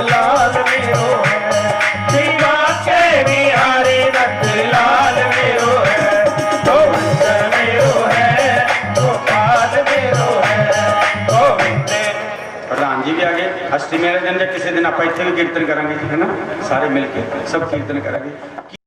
लाल मेरो है, शिवा के बिहारी लाल मेरो है, गोविंद मेरो है गोपाल मेरो है, अस्सी मेरे दिन या किसी दिन आप इतने भी कीर्तन करांगे जी, है ना, सारे मिलके सब कीर्तन करांगे।